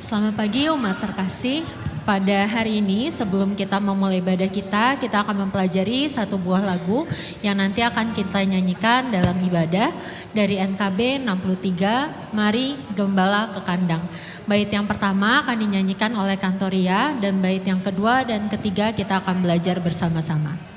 Selamat pagi umat terkasih. Pada hari ini sebelum kita memulai ibadah kita akan mempelajari satu buah lagu yang nanti akan kita nyanyikan dalam ibadah dari NKB 63, Mari Gembala ke Kandang. Bait yang pertama akan dinyanyikan oleh Kantoria dan bait yang kedua dan ketiga kita akan belajar bersama-sama.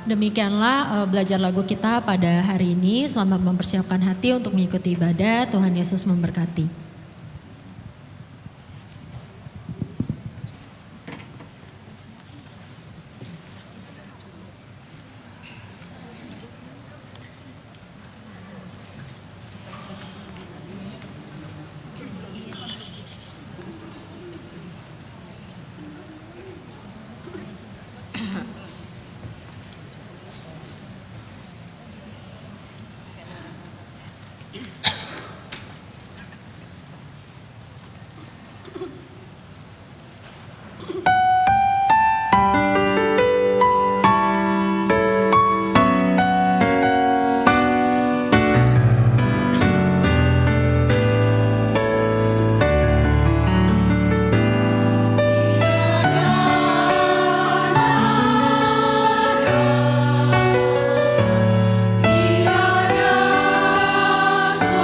Demikianlah belajar lagu kita pada hari ini. Selamat mempersiapkan hati untuk mengikuti ibadah. Tuhan Yesus memberkati. So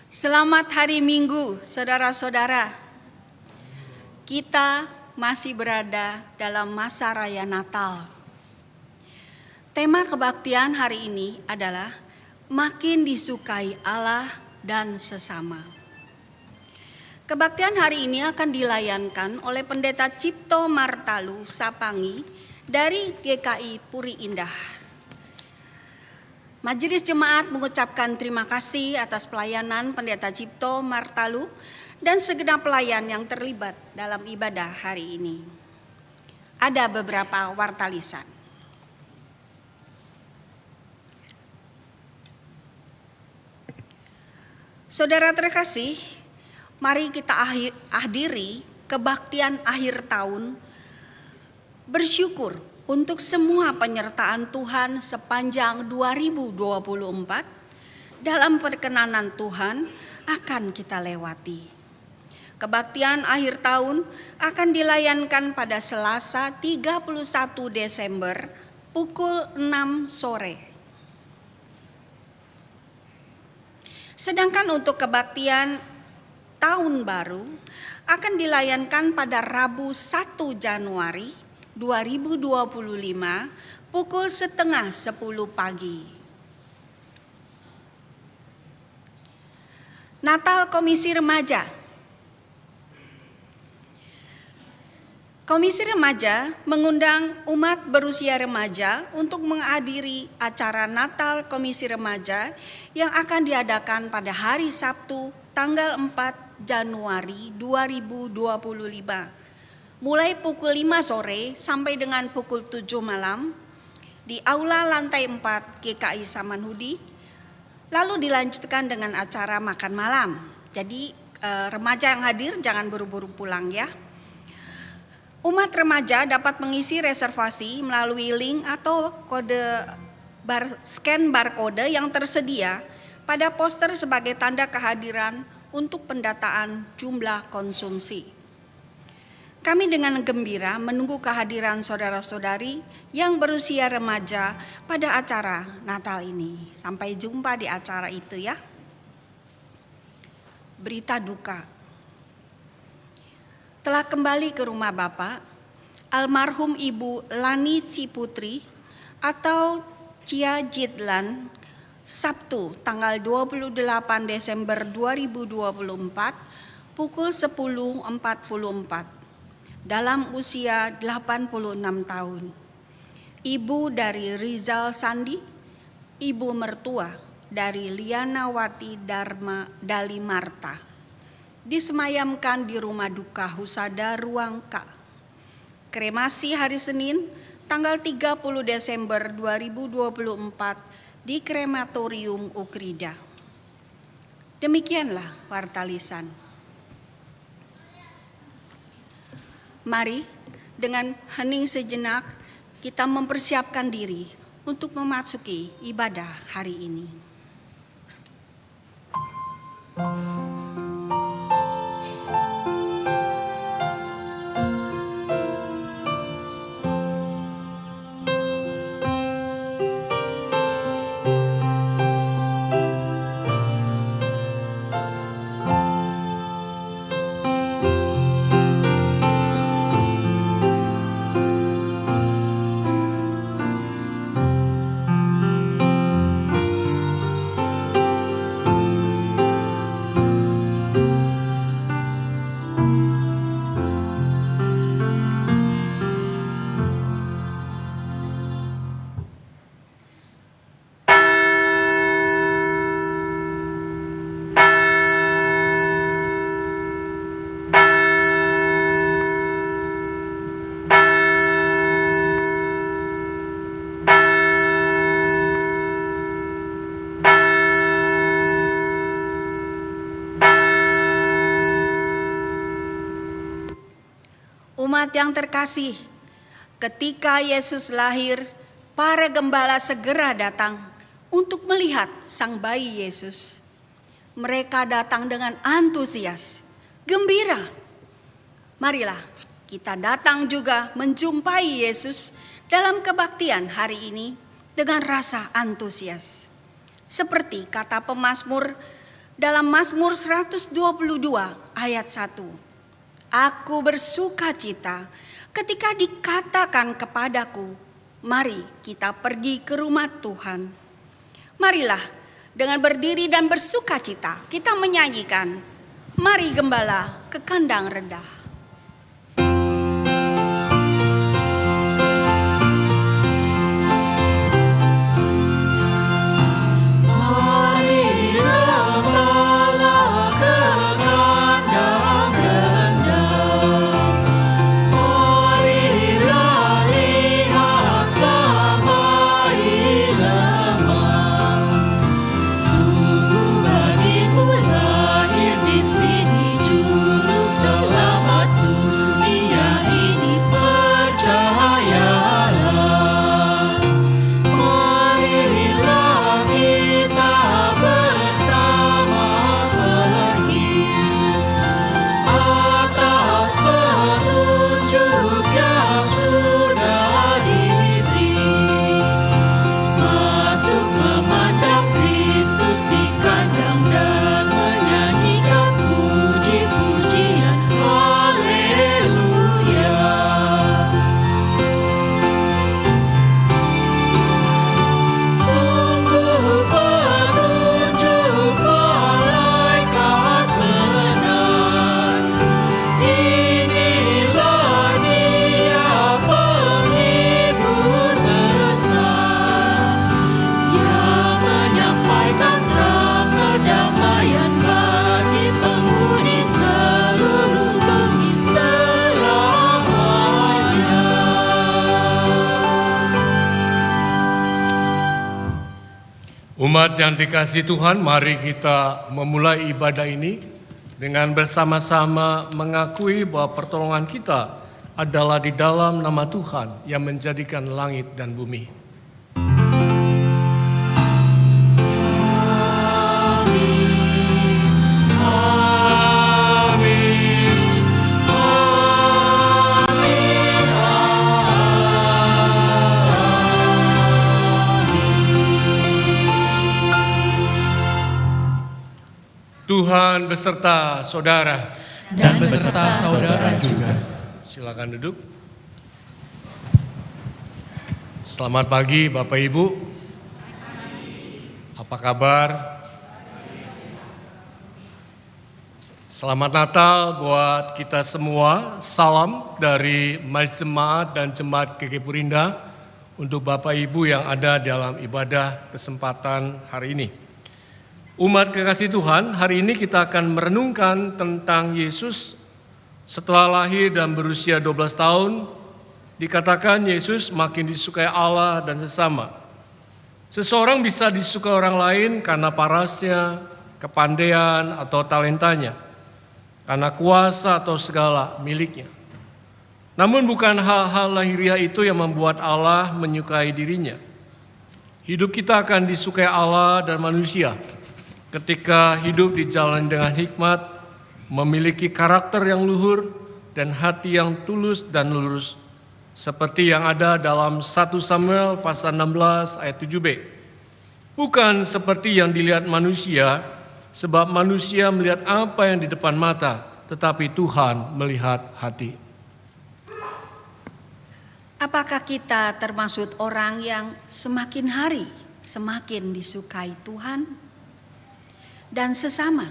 Selamat hari Minggu, saudara-saudara. Kita masih berada dalam masa raya Natal. Tema kebaktian hari ini adalah makin disukai Allah dan sesama. Kebaktian hari ini akan dilayankan oleh Pendeta Cipto Martalu Sapangi dari GKI Puri Indah. Majelis Jemaat mengucapkan terima kasih atas pelayanan Pendeta Cipto Martalu dan segenap pelayan yang terlibat dalam ibadah hari ini. Ada beberapa warta lisan. Saudara terkasih, mari kita hadiri kebaktian akhir tahun bersyukur untuk semua penyertaan Tuhan sepanjang 2024 dalam perkenanan Tuhan akan kita lewati. Kebaktian akhir tahun akan dilayankan pada Selasa 31 Desember pukul 6 sore. Sedangkan untuk kebaktian tahun baru akan dilayankan pada Rabu 1 Januari 2025 pukul 9:30 pagi. Natal Komisi Remaja. Komisi Remaja mengundang umat berusia remaja untuk menghadiri acara Natal Komisi Remaja yang akan diadakan pada hari Sabtu tanggal 4 Januari 2025. Mulai pukul 5 sore sampai dengan pukul 7 malam di Aula Lantai 4 GKI Samanhudi, lalu dilanjutkan dengan acara makan malam. Jadi remaja yang hadir jangan buru-buru pulang ya. Umat remaja dapat mengisi reservasi melalui link atau scan barcode yang tersedia pada poster sebagai tanda kehadiran untuk pendataan jumlah konsumsi. Kami dengan gembira menunggu kehadiran saudara-saudari yang berusia remaja pada acara Natal ini. Sampai jumpa di acara itu ya. Berita duka. Telah kembali ke rumah Bapak, almarhum Ibu Lani Ciputri atau Cia Jidlan, Sabtu tanggal 28 Desember 2024 pukul 10.44. Dalam usia 86 tahun. Ibu dari Rizal Sandi, ibu mertua dari Lianawati Dharma Dali Marta. Disemayamkan di rumah duka Husada Ruang K. Kremasi hari Senin tanggal 30 Desember 2024 di Krematorium Ukrida. Demikianlah warta lisan. Mari dengan hening sejenak kita mempersiapkan diri untuk memasuki ibadah hari ini. Umat yang terkasih, ketika Yesus lahir, para gembala segera datang untuk melihat sang bayi Yesus. Mereka datang dengan antusias, gembira. Marilah kita datang juga menjumpai Yesus dalam kebaktian hari ini dengan rasa antusias. Seperti kata pemazmur, Dalam Mazmur 122 ayat 1. Aku bersuka cita ketika dikatakan kepadaku, mari kita pergi ke rumah Tuhan. Marilah dengan berdiri dan bersuka cita kita menyanyikan, mari gembala ke kandang rendah. Umat yang dikasihi Tuhan, mari kita memulai ibadah ini dengan bersama-sama mengakui bahwa pertolongan kita adalah di dalam nama Tuhan yang menjadikan langit dan bumi. Tuhan beserta saudara dan beserta saudara juga. Silakan duduk. Selamat pagi Bapak Ibu. Apa kabar? Selamat Natal buat kita semua. Salam dari Majelis Jemaat dan Jemaat GKI Purinda untuk Bapak Ibu yang ada dalam ibadah kesempatan hari ini. Umat kekasih Tuhan, hari ini kita akan merenungkan tentang Yesus setelah lahir dan berusia 12 tahun. Dikatakan Yesus makin disukai Allah dan sesama. Seseorang bisa disukai orang lain karena parasnya, kepandaian atau talentanya, karena kuasa atau segala miliknya. Namun bukan hal-hal lahiriah itu yang membuat Allah menyukai dirinya. Hidup kita akan disukai Allah dan manusia ketika hidup di jalan dengan hikmat, memiliki karakter yang luhur dan hati yang tulus dan lurus, seperti yang ada dalam 1 Samuel pasal 16 ayat 7b. Bukan seperti yang dilihat manusia, sebab manusia melihat apa yang di depan mata, tetapi Tuhan melihat hati. Apakah kita termasuk orang yang semakin hari semakin disukai Tuhan dan sesama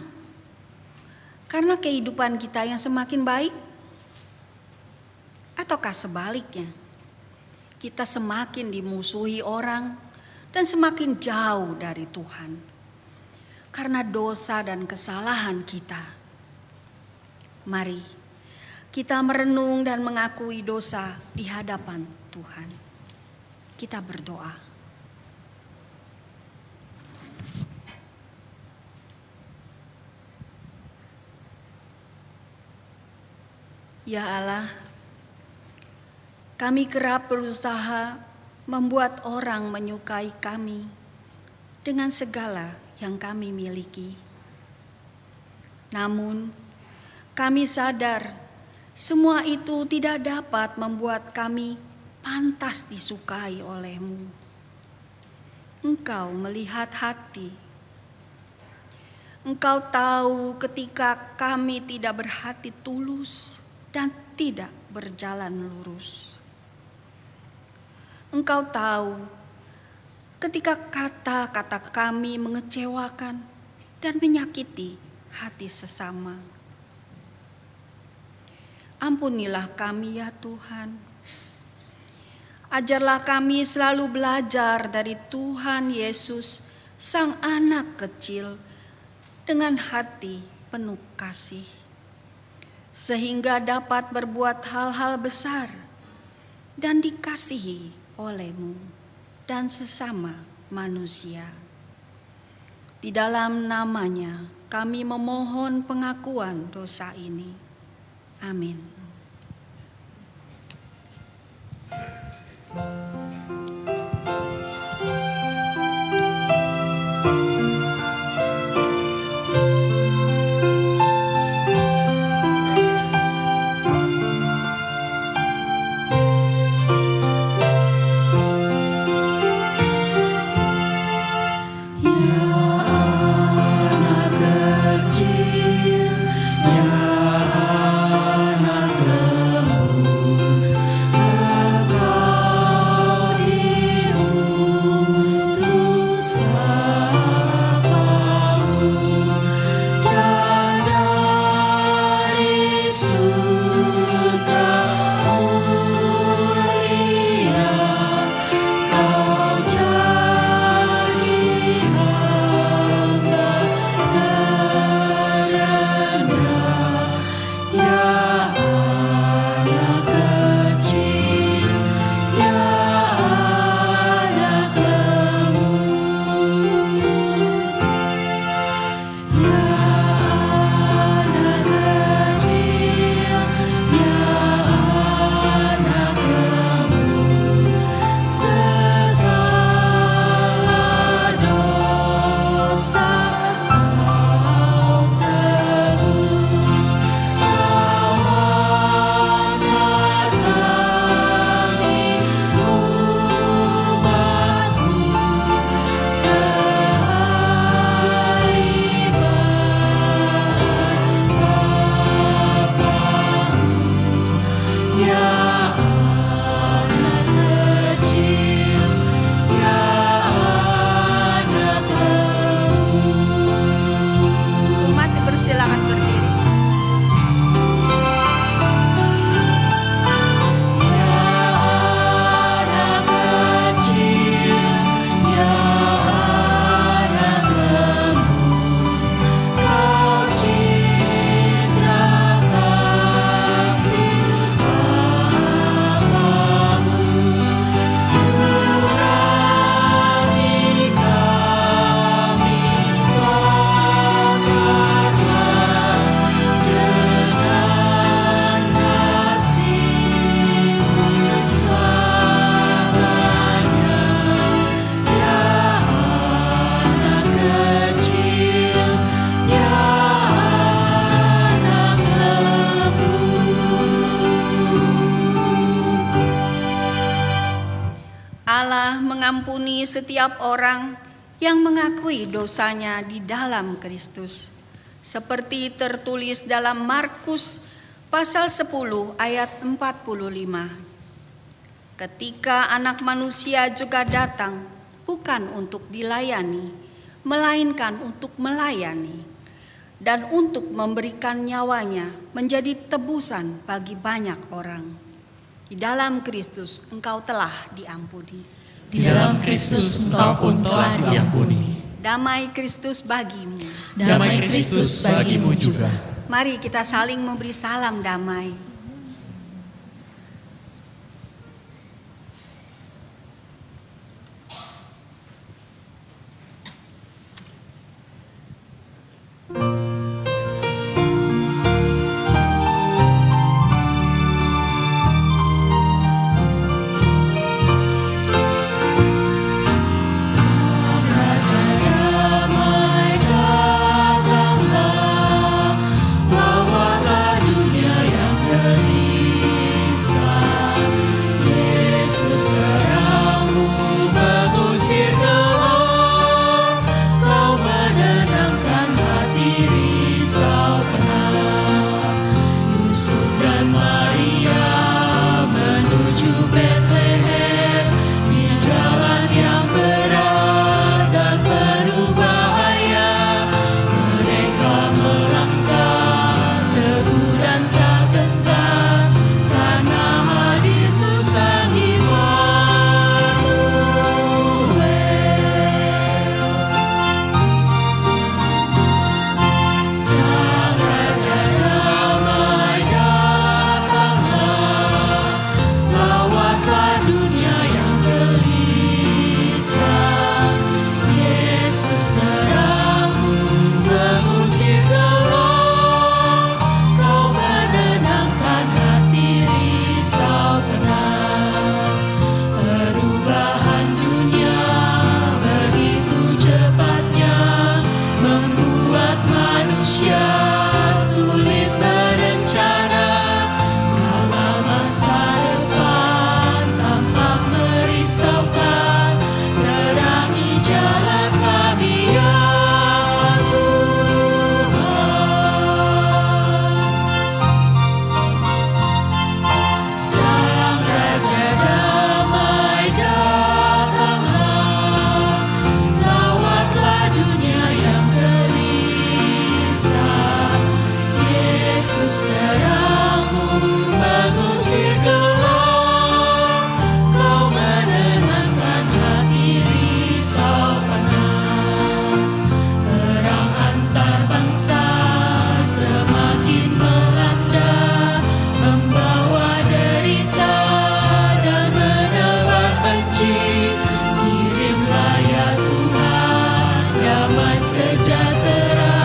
karena kehidupan kita yang semakin baik? Ataukah sebaliknya, kita semakin dimusuhi orang dan semakin jauh dari Tuhan karena dosa dan kesalahan kita? Mari kita merenung dan mengakui dosa di hadapan Tuhan. Kita berdoa. Ya Allah, kami kerap berusaha membuat orang menyukai kami dengan segala yang kami miliki. Namun, kami sadar semua itu tidak dapat membuat kami pantas disukai oleh-Mu. Engkau melihat hati. Engkau tahu ketika kami tidak berhati tulus dan tidak berjalan lurus. Engkau tahu ketika kata-kata kami mengecewakan dan menyakiti hati sesama. Ampunilah kami ya Tuhan. Ajarlah kami selalu belajar dari Tuhan Yesus, Sang Anak kecil, dengan hati penuh kasih, sehingga dapat berbuat hal-hal besar dan dikasihi oleh-Mu dan sesama manusia. Di dalam nama-Nya kami memohon pengakuan dosa ini. Amin. Mengampuni setiap orang yang mengakui dosanya di dalam Kristus, seperti tertulis dalam Markus pasal 10 ayat 45. Ketika Anak Manusia juga datang, bukan untuk dilayani, melainkan untuk melayani, dan untuk memberikan nyawanya menjadi tebusan bagi banyak orang. Di dalam Kristus engkau telah diampuni. Di dalam Kristus engkau pun telah diampuni. Damai Kristus bagimu. Damai Kristus bagimu juga. Mari kita saling memberi salam damai. Bawalah dunia yang Yesus terangmu mengusir gelap, kau menenangkan hati risau penat. Perang antar bangsa semakin melanda, membawa derita dan menebar benci. Kirimlah ya Tuhan damai sejahtera,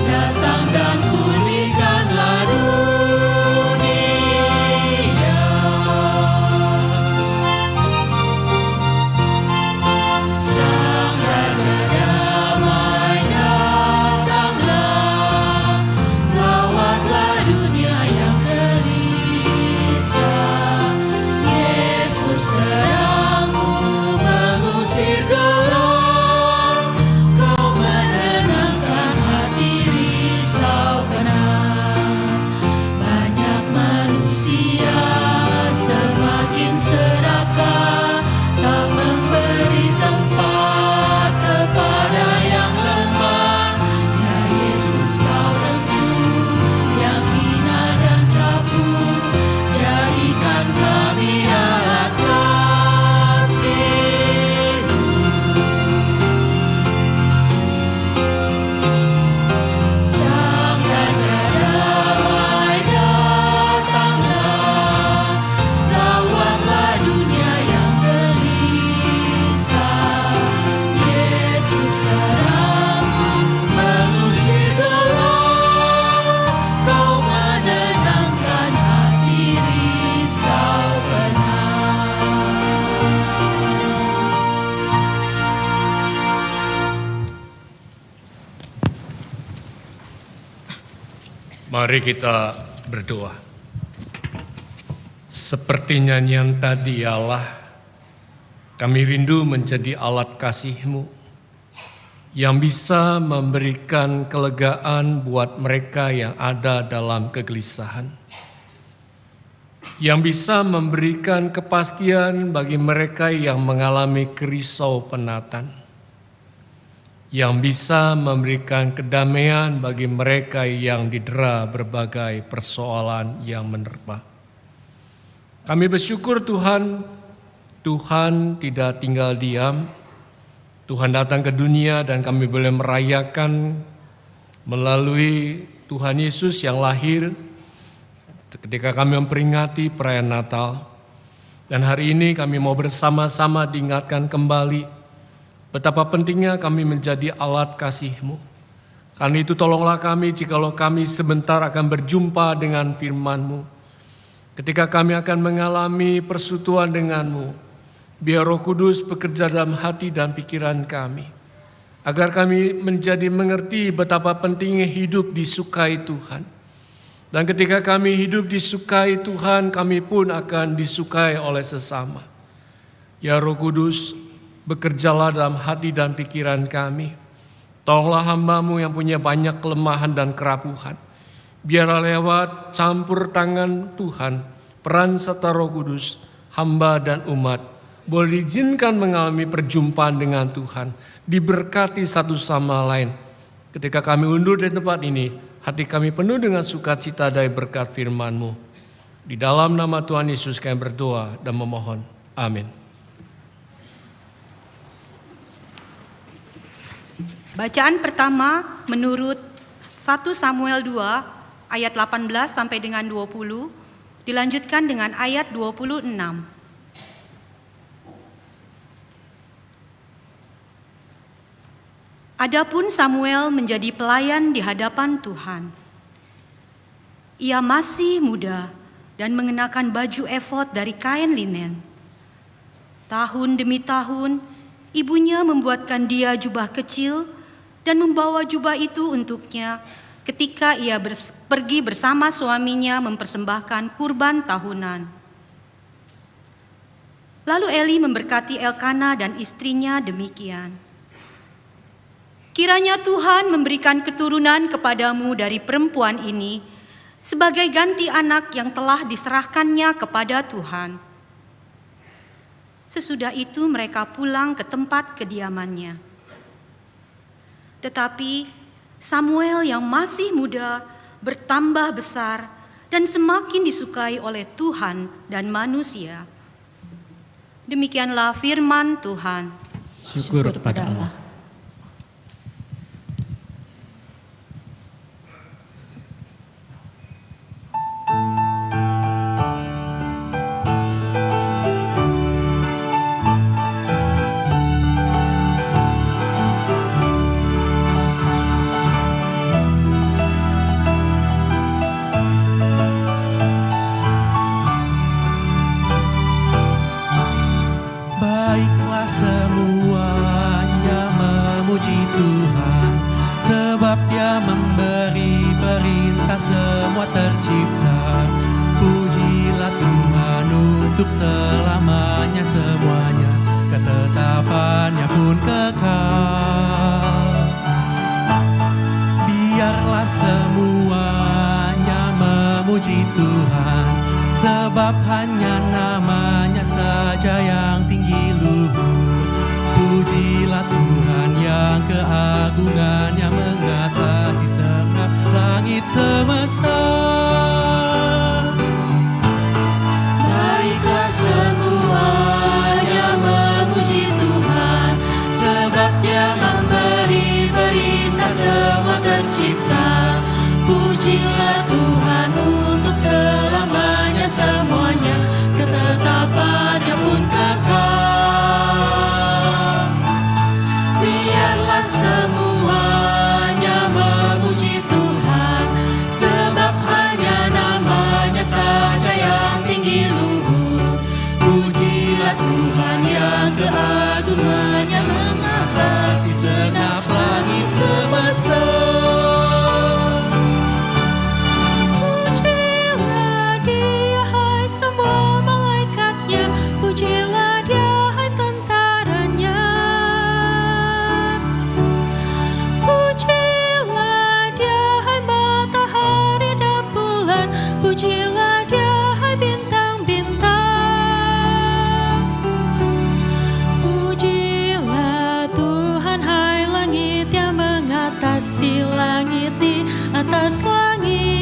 datang dan pulihkanlah dunia. Sang Raja damai datanglah, lawatlah dunia yang gelisah. Yesus terangmu mengusir gelap, kau menenangkan hati risau penat. Banyak manusia semakin serakah, tak memberi tempat kepada yang lemah. Ya Yesus, kau rempuh yang hina dan rapuh, jadikan kami alat kasih-Mu. Sang Raja damai datanglah, lawatlah dunia yang gelisah. Yesus terangmu mengusir gelap, kau menenangkan hati risau penat. Mari kita berdoa. Seperti nyanyian tadi, ya Allah, kami rindu menjadi alat kasih-Mu yang bisa memberikan kelegaan buat mereka yang ada dalam kegelisahan, yang bisa memberikan kepastian bagi mereka yang mengalami kerisau penatan, yang bisa memberikan kedamaian bagi mereka yang didera berbagai persoalan yang menerpa. Kami bersyukur Tuhan, Tuhan tidak tinggal diam. Tuhan datang ke dunia dan kami boleh merayakan melalui Tuhan Yesus yang lahir ketika kami memperingati perayaan Natal. Dan hari ini kami mau bersama-sama diingatkan kembali betapa pentingnya kami menjadi alat kasih-Mu. Karena itu tolonglah kami jikalau kami sebentar akan berjumpa dengan firman-Mu. Ketika kami akan mengalami persekutuan dengan-Mu, biar Roh Kudus bekerja dalam hati dan pikiran kami, agar kami menjadi mengerti betapa pentingnya hidup disukai Tuhan. Dan ketika kami hidup disukai Tuhan, kami pun akan disukai oleh sesama. Ya Roh Kudus, bekerjalah dalam hati dan pikiran kami. Tolonglah hamba-Mu yang punya banyak kelemahan dan kerapuhan. Biarlah lewat campur tangan Tuhan, peran serta Roh Kudus, hamba dan umat boleh diizinkan mengalami perjumpaan dengan Tuhan, diberkati satu sama lain. Ketika kami undur di tempat ini, hati kami penuh dengan sukacita dari berkat firman-Mu. Di dalam nama Tuhan Yesus kami berdoa dan memohon. Amin. Bacaan pertama menurut 1 Samuel 2 ayat 18 sampai dengan 20, dilanjutkan dengan ayat 26. Adapun Samuel menjadi pelayan di hadapan Tuhan. Ia masih muda dan mengenakan baju efod dari kain linen. Tahun demi tahun, ibunya membuatkan dia jubah kecil dan membawa jubah itu untuknya ketika ia pergi bersama suaminya mempersembahkan kurban tahunan. Lalu Eli memberkati Elkana dan istrinya demikian. Kiranya Tuhan memberikan keturunan kepadamu dari perempuan ini sebagai ganti anak yang telah diserahkannya kepada Tuhan. Sesudah itu mereka pulang ke tempat kediamannya. Tetapi Samuel yang masih muda bertambah besar, dan semakin disukai oleh Tuhan dan manusia. Demikianlah firman Tuhan. Syukur pada Allah. Baiklah semuanya memuji Tuhan, sebab Dia memberi perintah semua tercipta. Pujilah Tuhan untuk selamanya semuanya, ketetapannya pun kekal. Biarlah semuanya memuji Tuhan, sebab hanya namanya saja yang tinggi luhur. Pujilah Tuhan yang keagungannya mengatasi segenap langit semesta. Baiklah semuanya memuji Tuhan, sebab Dia memberi perintah semua tercipta. Pujilah Tuhan untuk selamanya semuanya, ketetapannya pun kekal. Biarlah semuanya memuji Tuhan, sebab hanya namanya saja yang tinggi luhur. Pujilah Tuhan yang keagungannya mengatasi segenap langit semesta. Pujilah Dia, hai tentaranya. Pujilah Dia, hai matahari dan bulan. Pujilah Dia, hai bintang-bintang. Pujilah Tuhan, hai langit yang mengatasi langit di atas langit.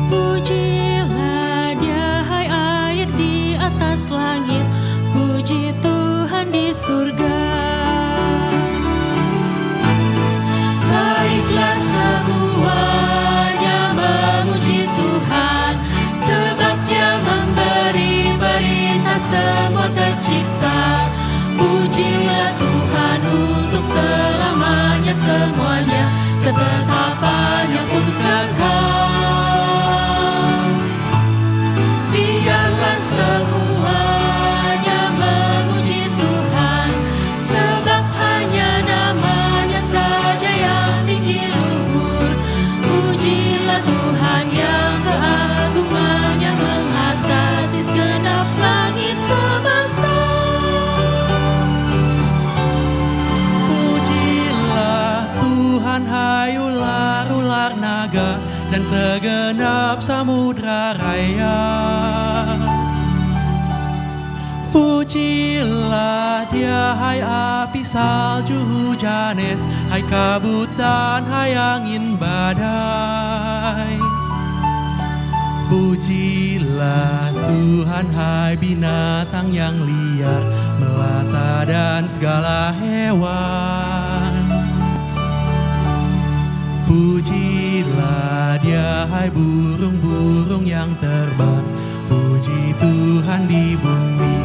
Pujilah Dia, hai air di atas langit. Puji Tuhan di surga. Baiklah semuanya memuji Tuhan, sebab Dia memberi perintah semua tercipta. Pujilah Tuhan untuk selamanya semuanya, ketetapannya pun kekal. Biarlah semuanya memuji Tuhan, sebab hanya namanya saja yang tinggi luhur. Pujilah Tuhan yang keagungannya mengatasi segenap langit semesta. Pujilah Tuhan, hai ular-ular naga dan segenap samudra raya. Pujilah Dia, hai api salju hujanes, hai kabut dan hai angin badai. Pujilah Tuhan, hai binatang yang liar, melata dan segala hewan. Pujilah Dia, hai burung-burung yang terbang. Puji Tuhan di bumi.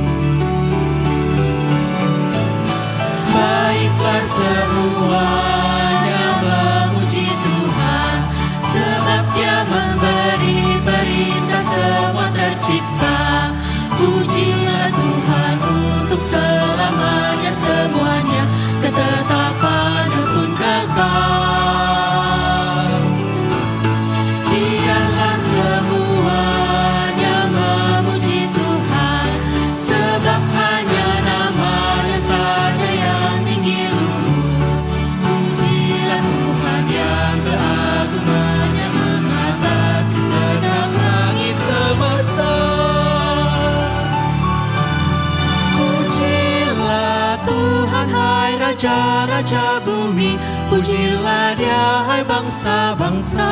Baiklah semuanya memuji Tuhan, sebab Dia memberi perintah semua tercipta. Pujilah Tuhan untuk selamanya semuanya, ketetapannya pun kekal. Biarlah semuanya memuji Tuhan, sebab hanya namanya saja yang tinggi luhur. Pujilah Tuhan yang keagungannya mengatasi segenap langit semesta. Pujilah Tuhan, hai raja-raja bumi. Pujilah Dia, hai bangsa-bangsa.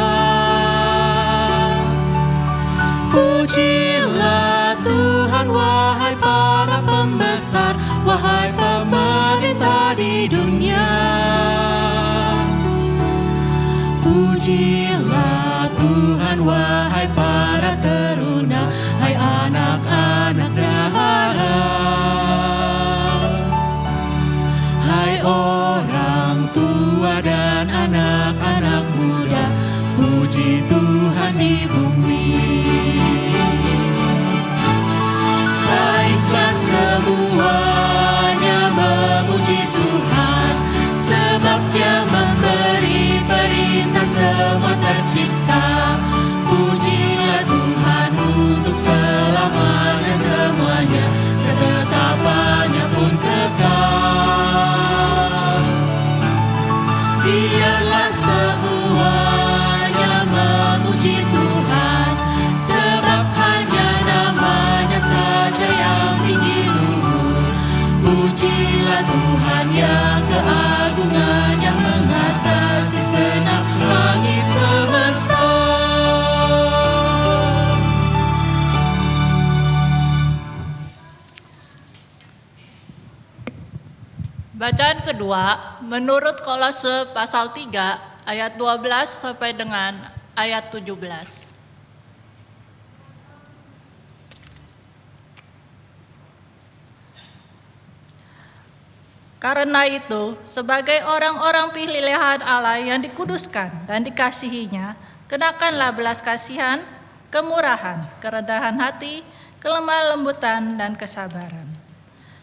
Pujilah Tuhan, wahai para pembesar, wahai pemerintah di dunia. Pujilah Tuhan, wahai para teruna, hai anak-anak dahara. Hai orang tua dan anak-anak muda, puji Tuhan di bumi. Baiklah semuanya memuji Tuhan, sebab Dia memberi perintah semua tercipta. Pujilah Tuhan untuk selamanya semuanya, ketetapannya pun kekal. Biarlah semuanya memuji Tuhan, sebab hanya namanya saja yang tinggi luhur. Pujilah Tuhan yang keagungan yang mengatasi segenap langit semesta. Bacaan kedua menurut Kolose pasal 3 ayat 12 sampai dengan ayat 17. Karena itu, sebagai orang-orang pilihan Allah yang dikuduskan dan dikasihinya, kenakanlah belas kasihan, kemurahan, kerendahan hati, kelemah lembutan, dan kesabaran.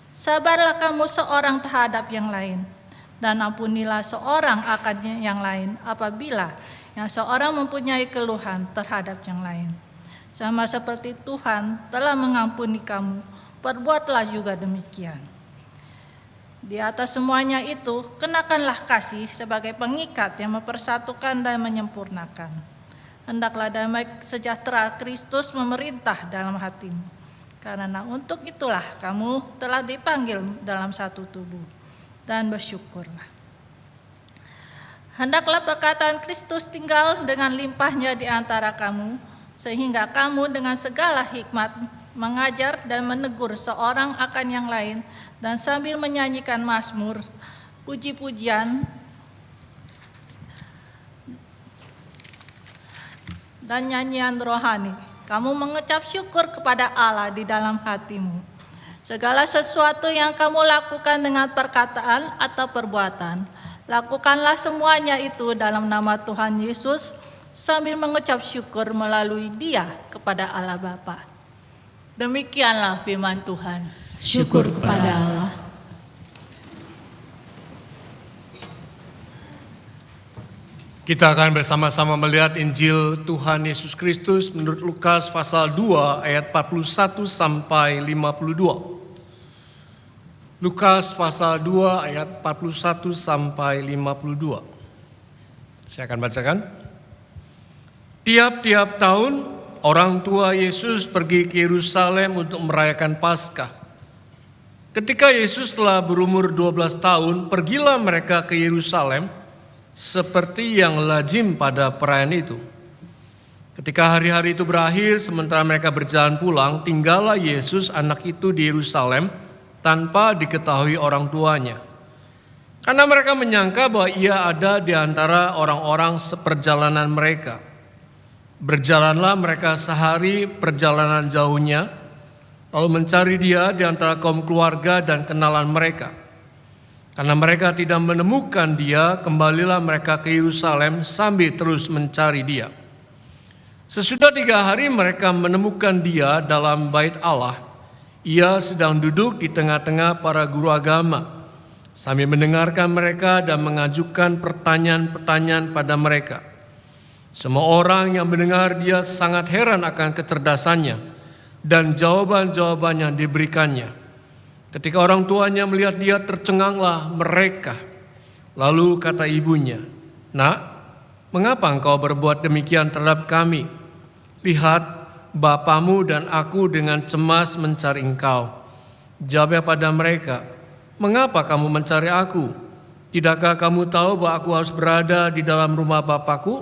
Sabarlah kamu seorang terhadap yang lain, dan ampunilah seorang akan yang lain apabila yang seorang mempunyai keluhan terhadap yang lain. Sama seperti Tuhan telah mengampuni kamu, perbuatlah juga demikian. Di atas semuanya itu, kenakanlah kasih sebagai pengikat yang mempersatukan dan menyempurnakan. Hendaklah damai sejahtera Kristus memerintah dalam hatimu, karena untuk itulah kamu telah dipanggil dalam satu tubuh, dan bersyukurlah. Hendaklah perkataan Kristus tinggal dengan limpahnya di antara kamu, sehingga kamu dengan segala hikmat mengajar dan menegur seorang akan yang lain, dan sambil menyanyikan mazmur, puji-pujian, dan nyanyian rohani, kamu mengucap syukur kepada Allah di dalam hatimu. Segala sesuatu yang kamu lakukan dengan perkataan atau perbuatan, lakukanlah semuanya itu dalam nama Tuhan Yesus, sambil mengucap syukur melalui Dia kepada Allah Bapa. Demikianlah firman Tuhan. Syukur kepada Allah. Kita akan bersama-sama melihat Injil Tuhan Yesus Kristus menurut Lukas pasal 2 ayat 41 sampai 52. Lukas pasal 2 ayat 41 sampai 52. Saya akan bacakan. Tiap-tiap tahun orang tua Yesus pergi ke Yerusalem untuk merayakan Paskah. Ketika Yesus telah berumur 12 tahun, pergilah mereka ke Yerusalem seperti yang lazim pada perayaan itu. Ketika hari-hari itu berakhir, sementara mereka berjalan pulang, tinggallah Yesus anak itu di Yerusalem tanpa diketahui orang tuanya. Karena mereka menyangka bahwa ia ada di antara orang-orang seperjalanan mereka. Berjalanlah mereka sehari perjalanan jauhnya, lalu mencari dia di antara kaum keluarga dan kenalan mereka. Karena mereka tidak menemukan dia, kembalilah mereka ke Yerusalem sambil terus mencari dia. Sesudah 3 hari mereka menemukan dia dalam bait Allah. Ia sedang duduk di tengah-tengah para guru agama, sambil mendengarkan mereka dan mengajukan pertanyaan-pertanyaan pada mereka. Semua orang yang mendengar dia sangat heran akan kecerdasannya dan jawaban-jawaban yang diberikannya. Ketika orang tuanya melihat dia, tercenganglah mereka. Lalu kata ibunya, "Nak, mengapa engkau berbuat demikian terhadap kami? Lihat, bapamu dan aku dengan cemas mencari engkau." Jawabnya pada mereka, "Mengapa kamu mencari aku? Tidakkah kamu tahu bahwa aku harus berada di dalam rumah Bapakku?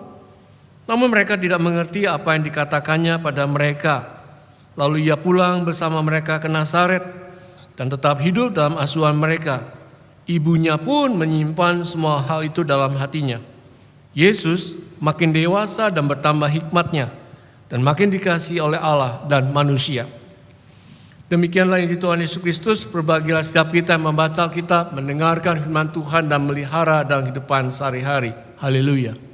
Namun mereka tidak mengerti apa yang dikatakannya pada mereka. Lalu ia pulang bersama mereka ke Nazaret dan tetap hidup dalam asuhan mereka. Ibunya pun menyimpan semua hal itu dalam hatinya. Yesus makin dewasa dan bertambah hikmatnya dan makin dikasihi oleh Allah dan manusia. Demikianlah Injil Tuhan Yesus Kristus. Berbahagialah setiap kita yang membaca Alkitab, mendengarkan firman Tuhan dan melihara dalam kehidupan sehari-hari. Haleluya.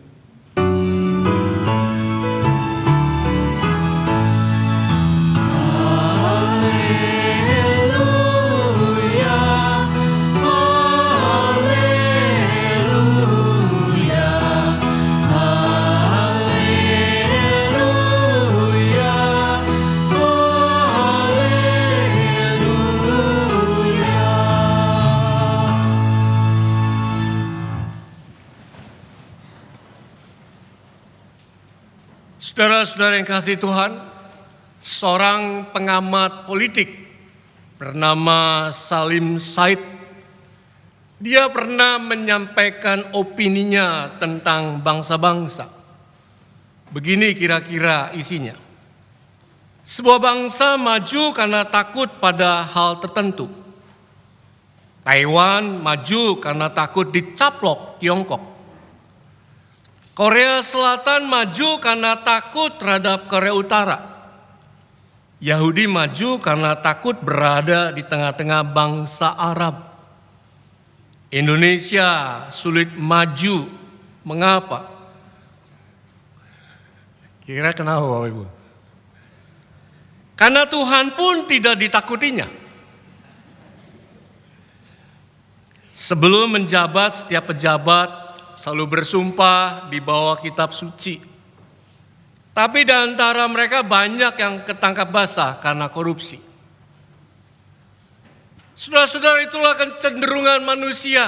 Saudara-saudara yang kasih Tuhan, seorang pengamat politik bernama Salim Said, dia pernah menyampaikan opininya tentang bangsa-bangsa. Begini kira-kira isinya. Sebuah bangsa maju karena takut pada hal tertentu. Taiwan maju karena takut dicaplok Tiongkok. Korea Selatan maju karena takut terhadap Korea Utara. Yahudi maju karena takut berada di tengah-tengah bangsa Arab. Indonesia sulit maju. Mengapa? Kira kenapa Bapak Ibu? Karena Tuhan pun tidak ditakutinya. Sebelum menjabat, setiap pejabat selalu bersumpah di bawah kitab suci. Tapi di antara mereka banyak yang ketangkap basah karena korupsi. Saudara-saudara, itulah kecenderungan manusia.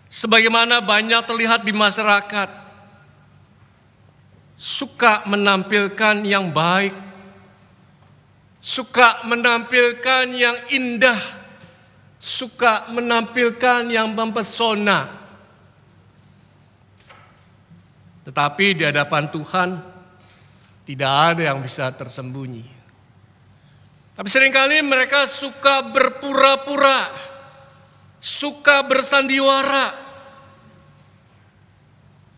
Sebagaimana banyak terlihat di masyarakat. Suka menampilkan yang baik. Suka menampilkan yang indah. Suka menampilkan yang mempesona. Tetapi di hadapan Tuhan tidak ada yang bisa tersembunyi. Tapi seringkali mereka suka berpura-pura, suka bersandiwara.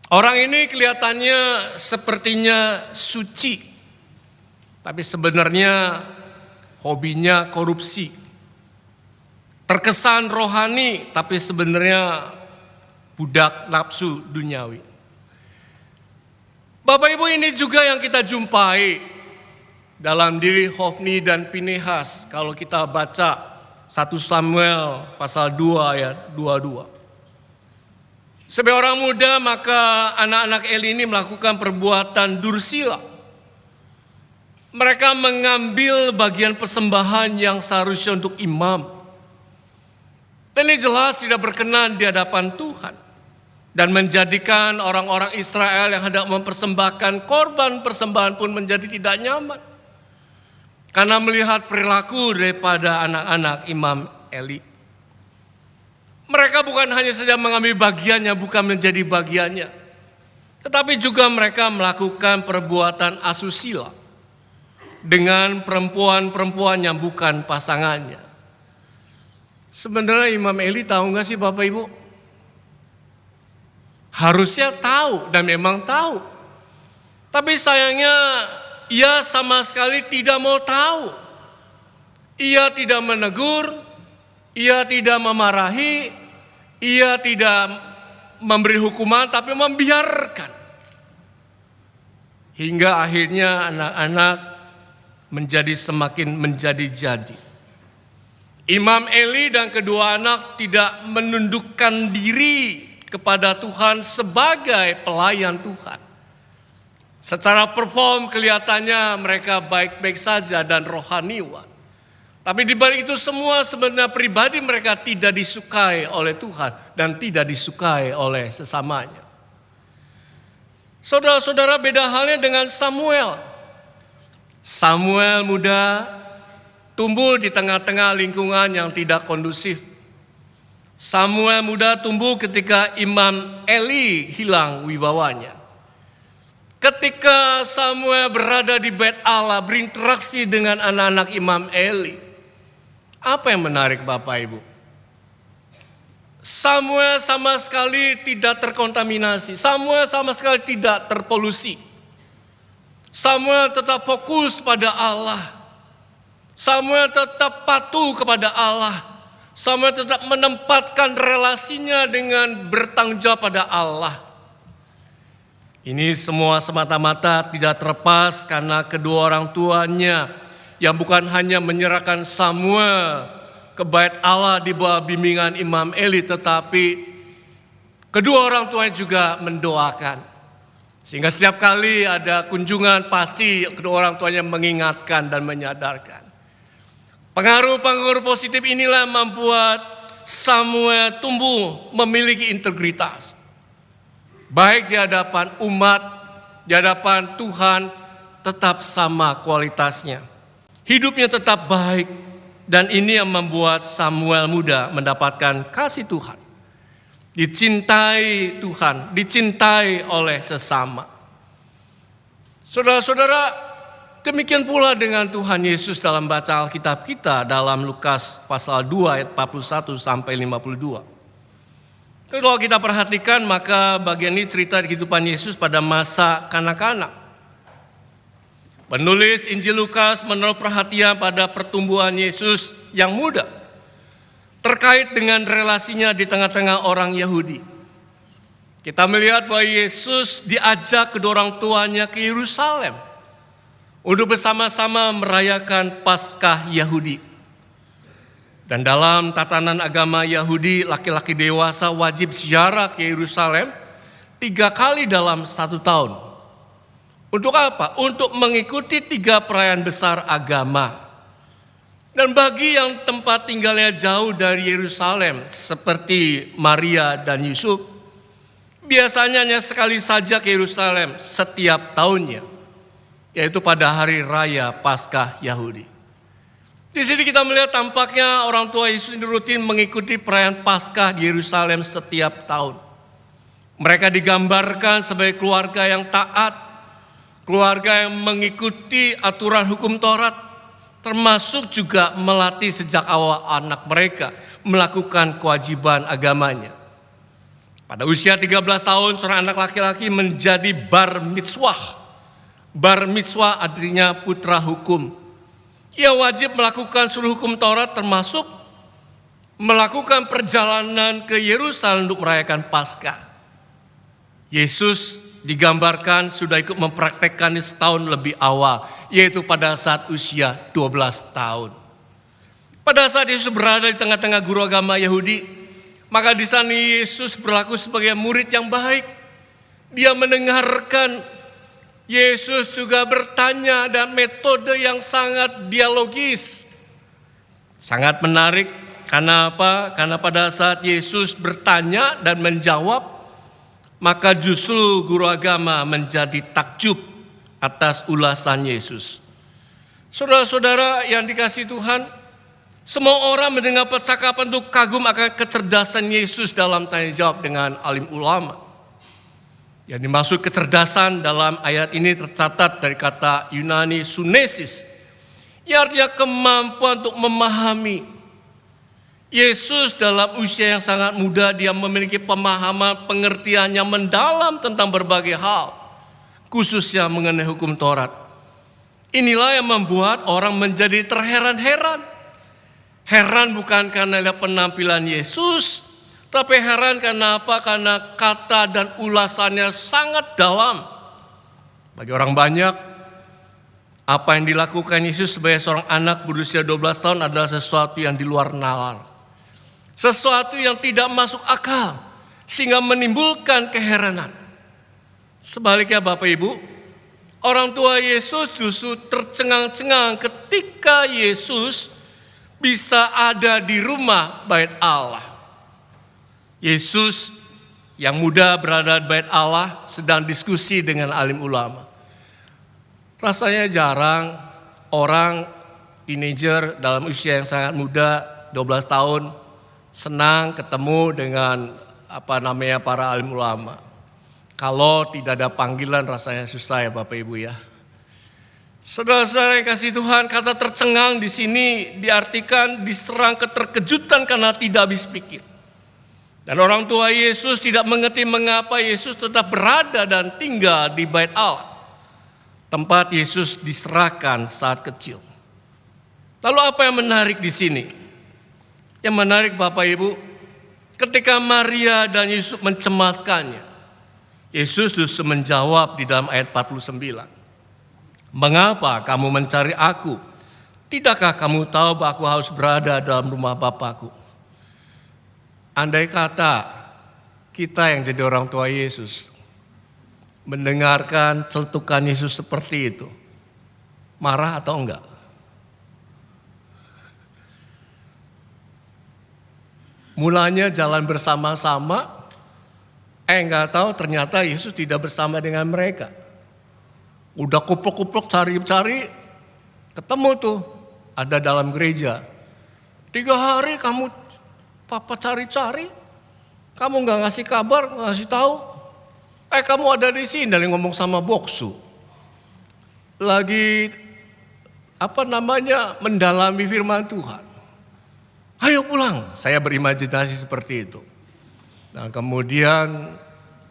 Orang ini kelihatannya sepertinya suci, tapi sebenarnya hobinya korupsi. Terkesan rohani, tapi sebenarnya budak nafsu duniawi. Bapak Ibu, ini juga yang kita jumpai dalam diri Hofni dan Pinehas kalau kita baca 1 Samuel pasal 2 ayat 22. Sebagai orang muda maka anak-anak Eli ini melakukan perbuatan dursila. Mereka mengambil bagian persembahan yang seharusnya untuk imam. Dan ini jelas tidak berkenan di hadapan Tuhan. Dan menjadikan orang-orang Israel yang hendak mempersembahkan korban persembahan pun menjadi tidak nyaman. Karena melihat perilaku daripada anak-anak Imam Eli. Mereka bukan hanya saja mengambil bagiannya, bukan menjadi bagiannya. Tetapi juga mereka melakukan perbuatan asusila. Dengan perempuan-perempuan yang bukan pasangannya. Sebenarnya Imam Eli tahu gak sih Bapak Ibu? Harusnya tahu dan memang tahu. Tapi sayangnya ia sama sekali tidak mau tahu. Ia tidak menegur, ia tidak memarahi, ia tidak memberi hukuman tapi membiarkan. Hingga akhirnya anak-anak menjadi semakin menjadi-jadi. Imam Eli dan kedua anak tidak menundukkan diri kepada Tuhan sebagai pelayan Tuhan. Secara perform kelihatannya mereka baik-baik saja dan rohaniwan. Tapi di balik itu semua sebenarnya pribadi mereka tidak disukai oleh Tuhan dan tidak disukai oleh sesamanya. Saudara-saudara, beda halnya dengan Samuel. Samuel muda tumbuh di tengah-tengah lingkungan yang tidak kondusif. Samuel muda tumbuh ketika Imam Eli hilang wibawanya. Ketika Samuel berada di bait Allah, berinteraksi dengan anak-anak Imam Eli. Apa yang menarik Bapak Ibu? Samuel sama sekali tidak terkontaminasi. Samuel sama sekali tidak terpolusi. Samuel tetap fokus pada Allah. Samuel tetap patuh kepada Allah. Samuel tetap menempatkan relasinya dengan bertanggung jawab pada Allah. Ini semua semata-mata tidak terlepas karena kedua orang tuanya yang bukan hanya menyerahkan Samuel ke bait Allah di bawah bimbingan Imam Eli, tetapi kedua orang tuanya juga mendoakan. Sehingga setiap kali ada kunjungan pasti kedua orang tuanya mengingatkan dan menyadarkan. Pengaruh-pengaruh positif inilah membuat Samuel tumbuh memiliki integritas. Baik di hadapan umat, di hadapan Tuhan tetap sama kualitasnya. Hidupnya tetap baik. Dan ini yang membuat Samuel muda mendapatkan kasih Tuhan. Dicintai Tuhan, dicintai oleh sesama. Saudara-saudara, demikian pula dengan Tuhan Yesus dalam baca Alkitab kita dalam Lukas pasal 2 ayat 41 sampai 52. Kalau kita perhatikan maka bagian ini cerita kehidupan Yesus pada masa kanak-kanak. Penulis Injil Lukas menaruh perhatian pada pertumbuhan Yesus yang muda terkait dengan relasinya di tengah-tengah orang Yahudi. Kita melihat bahwa Yesus diajak kedua orang tuanya ke Yerusalem untuk bersama-sama merayakan Paskah Yahudi. Dan dalam tatanan agama Yahudi, laki-laki dewasa wajib ziarah ke Yerusalem 3 kali dalam 1 tahun. Untuk apa? Untuk mengikuti 3 perayaan besar agama. Dan bagi yang tempat tinggalnya jauh dari Yerusalem, seperti Maria dan Yusuf, biasanya hanya sekali saja ke Yerusalem setiap tahunnya, yaitu pada hari raya Paskah Yahudi. Di sini kita melihat tampaknya orang tua Yesus ini rutin mengikuti perayaan Paskah di Yerusalem setiap tahun. Mereka digambarkan sebagai keluarga yang taat, keluarga yang mengikuti aturan hukum Taurat, termasuk juga melatih sejak awal anak mereka melakukan kewajiban agamanya. Pada usia 13 tahun, seorang anak laki-laki menjadi bar mitzwah. Bar mitzwah artinya putra hukum. Ia wajib melakukan seluruh hukum Taurat, termasuk melakukan perjalanan ke Yerusalem untuk merayakan Paskah. Yesus digambarkan sudah ikut mempraktekkannya setahun lebih awal, yaitu pada saat usia 12 tahun. Pada saat Yesus berada di tengah-tengah guru agama Yahudi, maka di sana Yesus berlaku sebagai murid yang baik. Dia mendengarkan, Yesus juga bertanya dan metode yang sangat dialogis. Sangat menarik, karena apa? Karena pada saat Yesus bertanya dan menjawab, maka justru guru agama menjadi takjub atas ulasan Yesus. Saudara-saudara yang dikasihi Tuhan, semua orang mendengar percakapan itu kagum akan kecerdasan Yesus dalam tanya jawab dengan alim ulama. Yang dimaksud kecerdasan dalam ayat ini tercatat dari kata Yunani sunesis, yang artinya kemampuan untuk memahami. Yesus dalam usia yang sangat muda, dia memiliki pemahaman, pengertian yang mendalam tentang berbagai hal, khususnya mengenai hukum Taurat. Inilah yang membuat orang menjadi terheran-heran. Heran bukan karena penampilan Yesus, tapi heran karena apa? Karena kata dan ulasannya sangat dalam. Bagi orang banyak, apa yang dilakukan Yesus sebagai seorang anak berusia 12 tahun adalah sesuatu yang di luar nalar. Sesuatu yang tidak masuk akal, sehingga menimbulkan keheranan. Sebaliknya Bapak Ibu, orang tua Yesus justru tercengang-cengang ketika Yesus bisa ada di rumah bait Allah. Yesus yang muda berada di bait Allah sedang diskusi dengan alim ulama. Rasanya jarang orang teenager dalam usia yang sangat muda, 12 tahun, senang ketemu dengan para alim ulama. Kalau tidak ada panggilan rasanya susah ya Bapak Ibu ya. Saudara-saudara yang kasih Tuhan, kata tercengang di sini diartikan diserang keterkejutan karena tidak habis pikir. Dan orang tua Yesus tidak mengerti mengapa Yesus tetap berada dan tinggal di Bait Allah, tempat Yesus diserahkan saat kecil. Lalu apa yang menarik di sini? Yang menarik Bapak Ibu, ketika Maria dan Yusuf mencemaskannya, Yesus justru menjawab di dalam ayat 49. Mengapa kamu mencari aku? Tidakkah kamu tahu bahwa aku harus berada dalam rumah Bapakku? Andai kata kita yang jadi orang tua Yesus mendengarkan celetukan Yesus seperti itu, marah atau enggak? Mulanya jalan bersama-sama, enggak tahu ternyata Yesus tidak bersama dengan mereka. Udah kupluk-kupluk cari-cari, ketemu tuh ada dalam gereja. 3 hari kamu papa cari-cari, kamu nggak ngasih kabar, nggak ngasih tahu. Kamu ada di sini, dari ngomong sama boksu. Lagi mendalami firman Tuhan. Ayo pulang, saya berimajinasi seperti itu. Nah kemudian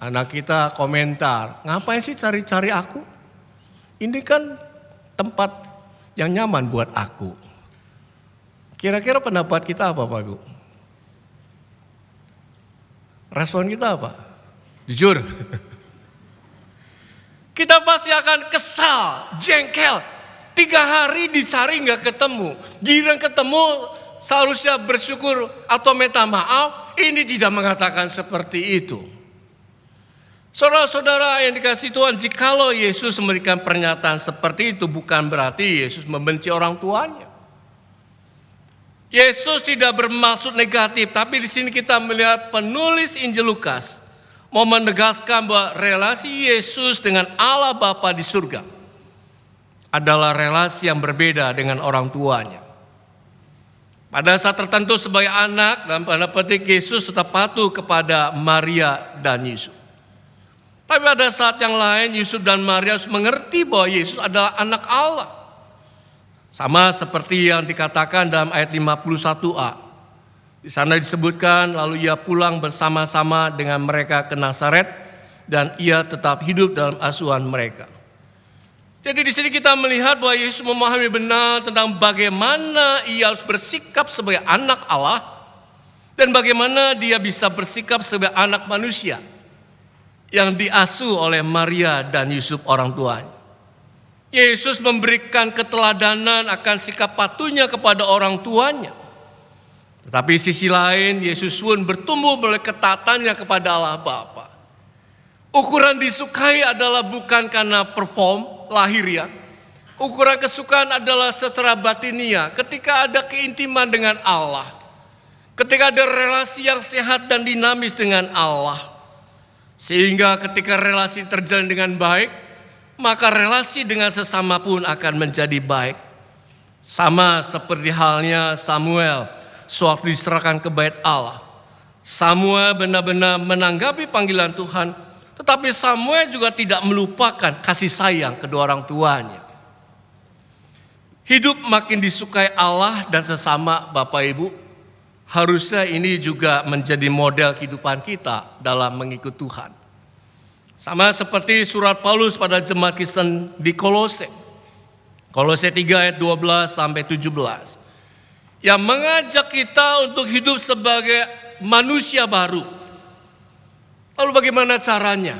anak kita komentar, ngapain sih cari-cari aku? Ini kan tempat yang nyaman buat aku. Kira-kira pendapat kita apa Pak Ibu? Respon kita apa? Jujur. Kita pasti akan kesal, jengkel. 3 hari dicari nggak ketemu. Giliran ketemu seharusnya bersyukur atau minta maaf. Ini tidak mengatakan seperti itu. Saudara-saudara yang dikasihi Tuhan, jikalau Yesus memberikan pernyataan seperti itu bukan berarti Yesus membenci orang tuanya. Yesus tidak bermaksud negatif, tapi di sini kita melihat penulis Injil Lukas mau menegaskan bahwa relasi Yesus dengan Allah Bapa di surga adalah relasi yang berbeda dengan orang tuanya. Pada saat tertentu sebagai anak, dan pada petik Yesus tetap patuh kepada Maria dan Yusuf. Tapi pada saat yang lain Yusuf dan Maria harus mengerti bahwa Yesus adalah anak Allah. Sama seperti yang dikatakan dalam ayat 51a. Di sana disebutkan lalu ia pulang bersama-sama dengan mereka ke Nazaret dan ia tetap hidup dalam asuhan mereka. Jadi di sini kita melihat bahwa Yesus memahami benar tentang bagaimana ia harus bersikap sebagai anak Allah dan bagaimana dia bisa bersikap sebagai anak manusia yang diasuh oleh Maria dan Yusuf orang tuanya. Yesus memberikan keteladanan akan sikap patuhnya kepada orang tuanya. Tetapi sisi lain Yesus pun bertumbuh melalui ketaatannya kepada Allah Bapa. Ukuran disukai adalah bukan karena perform lahiriah. Ukuran kesukaan adalah secara batinia. Ketika ada keintiman dengan Allah, ketika ada relasi yang sehat dan dinamis dengan Allah, sehingga ketika relasi terjalin dengan baik, maka relasi dengan sesama pun akan menjadi baik. Sama seperti halnya Samuel sewaktu diserahkan ke Bait Allah. Samuel benar-benar menanggapi panggilan Tuhan, tetapi Samuel juga tidak melupakan kasih sayang kedua orang tuanya. Hidup makin disukai Allah dan sesama Bapak Ibu, harusnya ini juga menjadi model kehidupan kita dalam mengikut Tuhan. Sama seperti surat Paulus pada jemaat Kristen di Kolose. Kolose 3 ayat 12 sampai 17. Yang mengajak kita untuk hidup sebagai manusia baru. Lalu bagaimana caranya?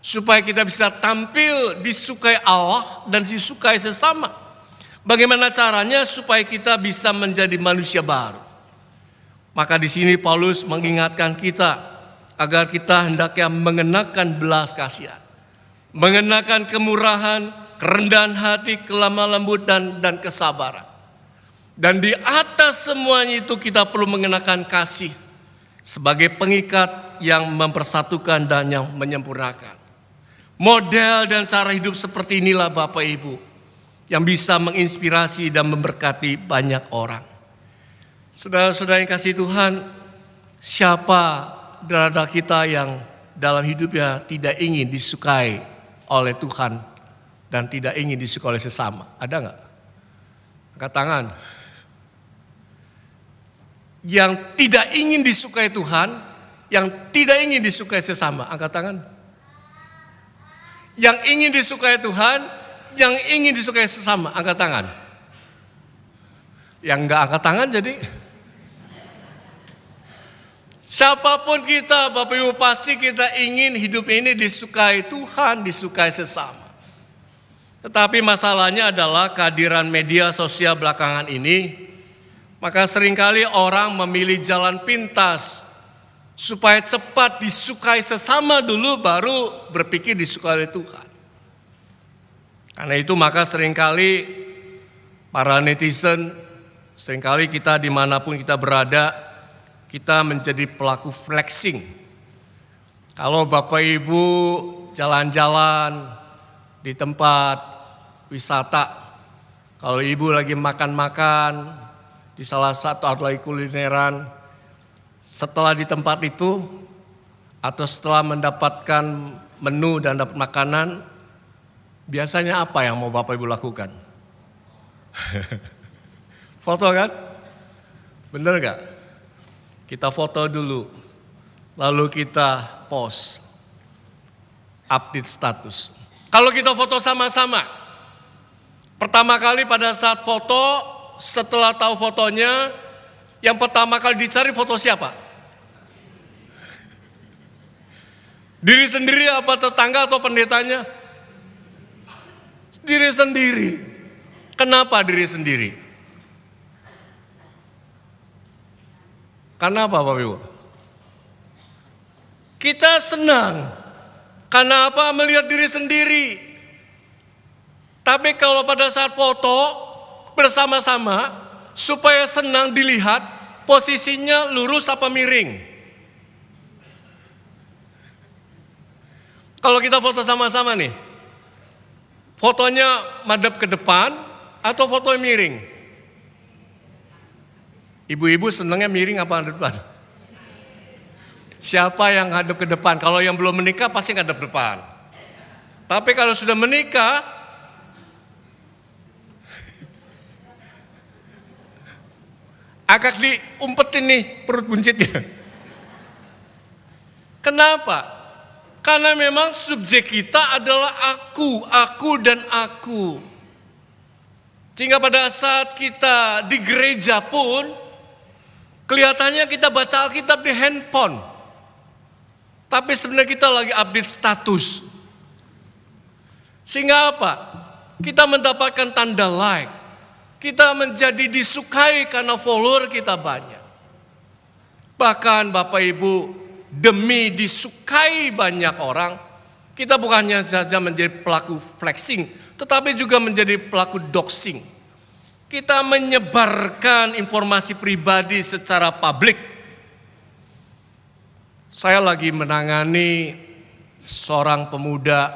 Supaya kita bisa tampil disukai Allah dan disukai sesama. Bagaimana caranya supaya kita bisa menjadi manusia baru? Maka di sini Paulus mengingatkan kita agar kita hendaknya mengenakan belas kasihan, mengenakan kemurahan, kerendahan hati, kelemah lembut dan kesabaran. Dan di atas semuanya itu kita perlu mengenakan kasih sebagai pengikat yang mempersatukan dan yang menyempurnakan. Model dan cara hidup seperti inilah Bapak Ibu yang bisa menginspirasi dan memberkati banyak orang. Saudara-saudara yang kasih Tuhan, Siapa darah kita yang dalam hidupnya tidak ingin disukai oleh Tuhan dan tidak ingin disukai oleh sesama? Ada nggak? Angkat tangan. Yang tidak ingin disukai Tuhan, yang tidak ingin disukai sesama, angkat tangan. Yang ingin disukai Tuhan, yang ingin disukai sesama, angkat tangan. Yang nggak angkat tangan jadi siapapun kita, Bapak Ibu, pasti kita ingin hidup ini disukai Tuhan, disukai sesama. Tetapi masalahnya adalah kehadiran media sosial belakangan ini, maka seringkali orang memilih jalan pintas supaya cepat disukai sesama dulu baru berpikir disukai oleh Tuhan. Karena itu maka seringkali para netizen, seringkali kita dimanapun kita berada, kita menjadi pelaku flexing. Kalau Bapak Ibu jalan-jalan di tempat wisata, kalau Ibu lagi makan-makan di salah satu atau lagi kulineran, setelah di tempat itu atau setelah mendapatkan menu dan dapat makanan, biasanya apa yang mau Bapak Ibu lakukan? Foto kan? Bener gak? Kita foto dulu, lalu kita post, update status. Kalau kita foto sama-sama, pertama kali pada saat foto, setelah tahu fotonya, yang pertama kali dicari foto siapa? Diri sendiri apa tetangga atau pendetanya? Diri sendiri. Kenapa diri sendiri? Karena apa, Bapak Ibu? Kita senang. Karena apa? Melihat diri sendiri. Tapi kalau pada saat foto bersama-sama, supaya senang dilihat, posisinya lurus apa miring? Kalau kita foto sama-sama nih, fotonya madep ke depan atau foto miring? Ibu-ibu senangnya miring apa hadap depan? Siapa yang hadap ke depan? Kalau yang belum menikah pasti hadap depan. Tapi kalau sudah menikah, agak diumpetin nih perut buncitnya. Kenapa? Karena memang subjek kita adalah aku dan aku. Sehingga pada saat kita di gereja pun, kelihatannya kita baca Alkitab di handphone. Tapi sebenarnya kita lagi update status. Sehingga apa? Kita mendapatkan tanda like. Kita menjadi disukai karena follower kita banyak. Bahkan Bapak Ibu, demi disukai banyak orang, kita bukannya saja menjadi pelaku flexing, tetapi juga menjadi pelaku doxing. Kita menyebarkan informasi pribadi secara publik. Saya lagi menangani seorang pemuda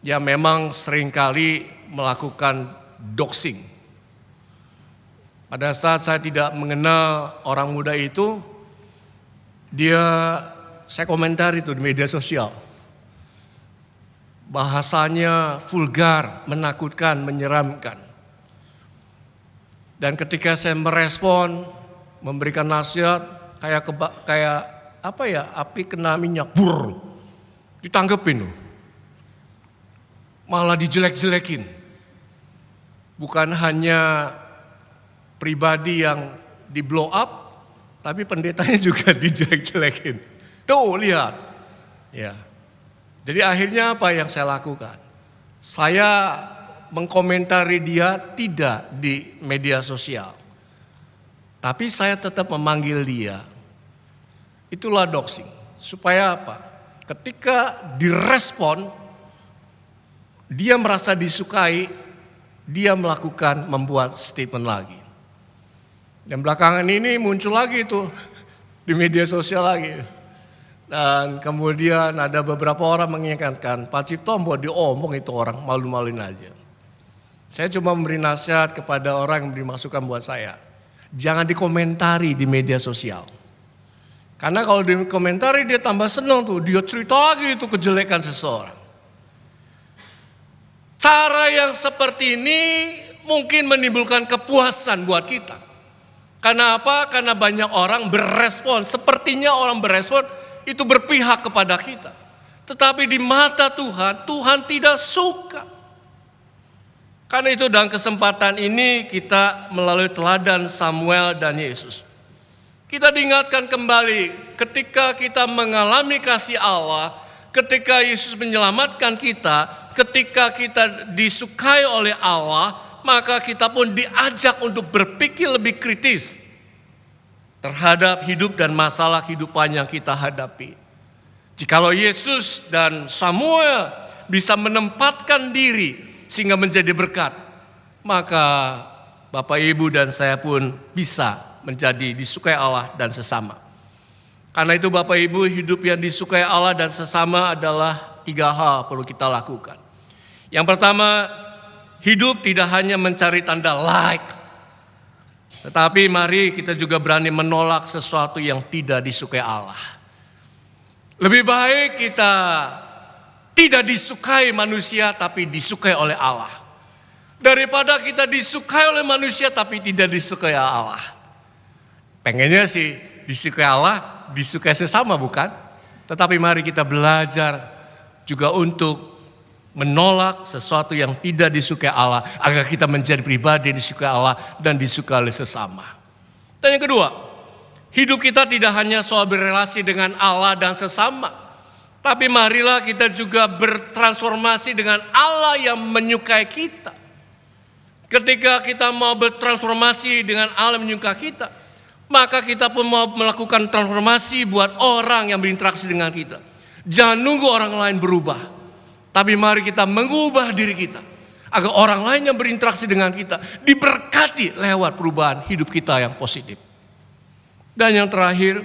yang memang seringkali melakukan doxing. Pada saat saya tidak mengenal orang muda itu, saya komentar itu di media sosial. Bahasanya vulgar, menakutkan, menyeramkan. Dan ketika saya merespon, memberikan nasihat, kayak api kena minyak, ditanggepin loh. Malah dijelek-jelekin. Bukan hanya pribadi yang di blow up, tapi pendetanya juga dijelek-jelekin. Tuh lihat. Ya. Jadi akhirnya apa yang saya lakukan? Saya mengkomentari dia tidak di media sosial. Tapi saya tetap memanggil dia. Itulah doxing. Supaya apa? Ketika direspon, dia merasa disukai, dia membuat statement lagi. Dan belakangan ini muncul lagi itu di media sosial lagi. Dan kemudian ada beberapa orang mengingatkan, Pak Cipto buat diomong itu orang, malu-maluin aja. Saya cuma memberi nasihat kepada orang yang memberi masukan buat saya. Jangan dikomentari di media sosial. Karena kalau di komentari dia tambah senang tuh, dia cerita lagi itu kejelekan seseorang. Cara yang seperti ini mungkin menimbulkan kepuasan buat kita. Karena apa? Karena banyak orang berespon, sepertinya orang berespon itu berpihak kepada kita. Tetapi di mata Tuhan, Tuhan tidak suka. Karena itu dalam kesempatan ini kita melalui teladan Samuel dan Yesus. Kita diingatkan kembali ketika kita mengalami kasih Allah, ketika Yesus menyelamatkan kita, ketika kita disukai oleh Allah, maka kita pun diajak untuk berpikir lebih kritis terhadap hidup dan masalah kehidupan yang kita hadapi. Jikalau Yesus dan Samuel bisa menempatkan diri sehingga menjadi berkat, maka Bapak Ibu dan saya pun bisa menjadi disukai Allah dan sesama. Karena itu Bapak Ibu, hidup yang disukai Allah dan sesama adalah 3 hal perlu kita lakukan. Yang pertama, hidup tidak hanya mencari tanda like, tetapi mari kita juga berani menolak sesuatu yang tidak disukai Allah. Lebih baik kita tidak disukai manusia tapi disukai oleh Allah, daripada kita disukai oleh manusia tapi tidak disukai Allah. Pengennya sih disukai Allah, disukai sesama bukan? Tetapi mari kita belajar juga untuk menolak sesuatu yang tidak disukai Allah, agar kita menjadi pribadi yang disukai Allah dan disukai oleh sesama. Dan yang kedua, hidup kita tidak hanya soal berrelasi dengan Allah dan sesama, tapi marilah kita juga bertransformasi dengan Allah yang menyukai kita. Ketika kita mau bertransformasi dengan Allah yang menyukai kita, maka kita pun mau melakukan transformasi buat orang yang berinteraksi dengan kita. Jangan nunggu orang lain berubah, tapi mari kita mengubah diri kita, agar orang lain yang berinteraksi dengan kita diberkati lewat perubahan hidup kita yang positif. Dan yang terakhir,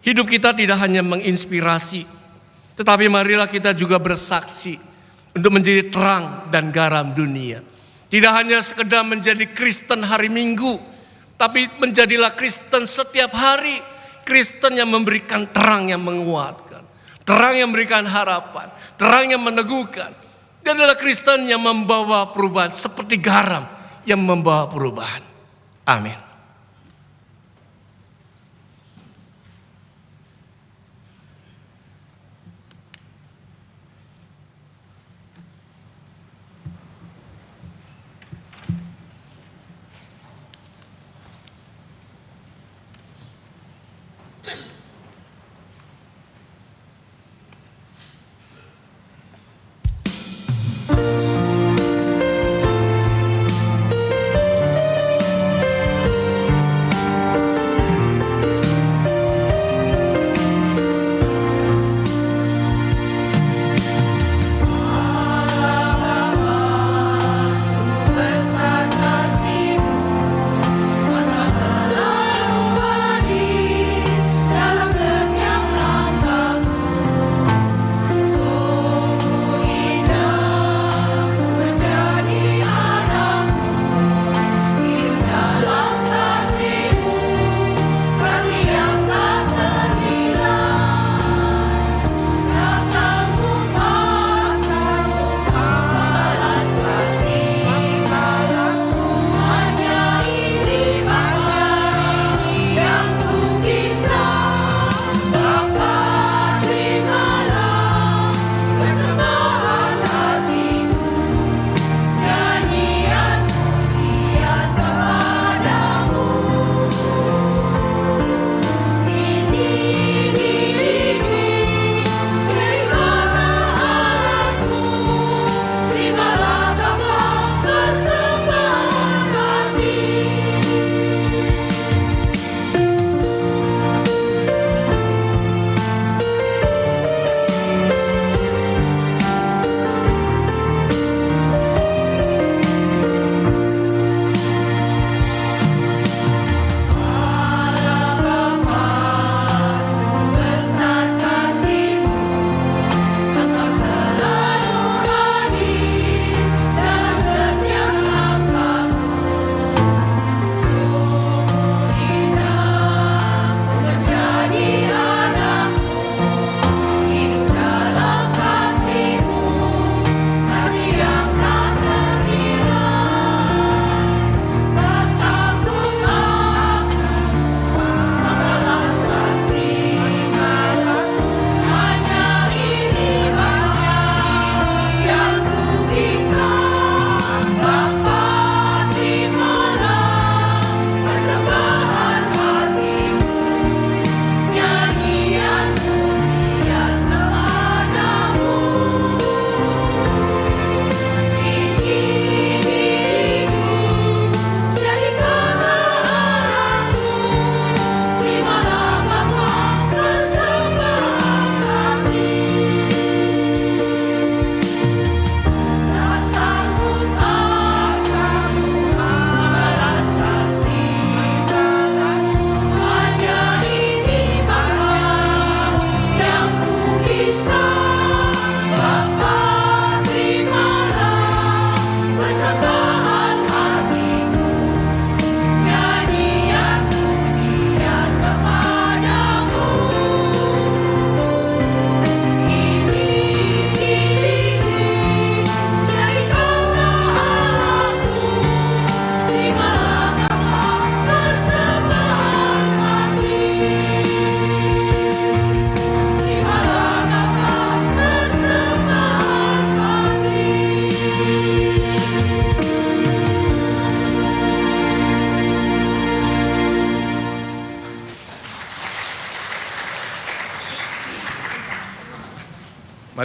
hidup kita tidak hanya menginspirasi, tetapi marilah kita juga bersaksi untuk menjadi terang dan garam dunia. Tidak hanya sekedar menjadi Kristen hari Minggu, tapi menjadilah Kristen setiap hari. Kristen yang memberikan terang yang menguatkan, terang yang memberikan harapan, terang yang meneguhkan. Dia adalah Kristen yang membawa perubahan seperti garam yang membawa perubahan. Amin.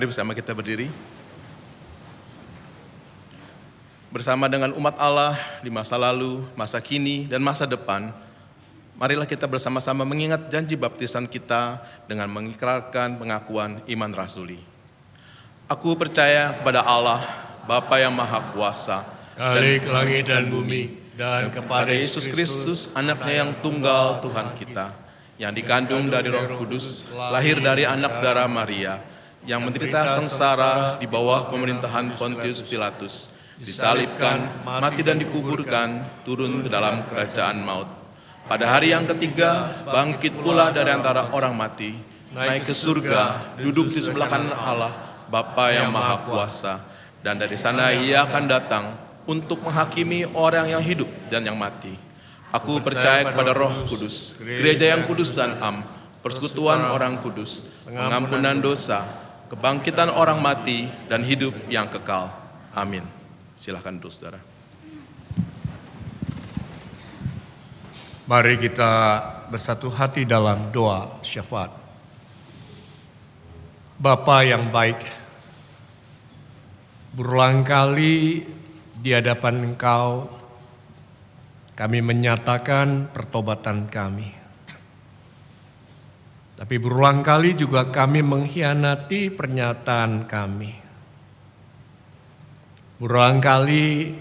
Mari bersama kita berdiri. Bersama dengan umat Allah di masa lalu, masa kini, dan masa depan, marilah kita bersama-sama mengingat janji baptisan kita dengan mengikrarkan pengakuan iman rasuli. Aku percaya kepada Allah, Bapa yang Maha Kuasa, Khalik langit dan bumi, dan kepada Yesus Kristus, anaknya yang tunggal Tuhan kita, yang dikandung dari Roh Kudus, lahir dari anak darah Maria, yang menderita sengsara di bawah pemerintahan Pontius Pilatus, disalibkan, mati dan dikuburkan, turun ke dalam kerajaan maut. Pada hari yang ketiga, bangkit pula dari antara orang mati, naik ke surga, duduk di sebelah kanan Allah, Bapa yang Maha Kuasa, dan dari sana Ia akan datang untuk menghakimi orang yang hidup dan yang mati. Aku percaya kepada Roh Kudus, gereja yang kudus dan am, persekutuan orang kudus, pengampunan dosa, kebangkitan orang mati, dan hidup yang kekal. Amin. Silakan duduk, saudara. Mari kita bersatu hati dalam doa syafaat. Bapa yang baik, berulang kali di hadapan Engkau kami menyatakan pertobatan kami. Tapi berulang kali juga kami mengkhianati pernyataan kami. Berulang kali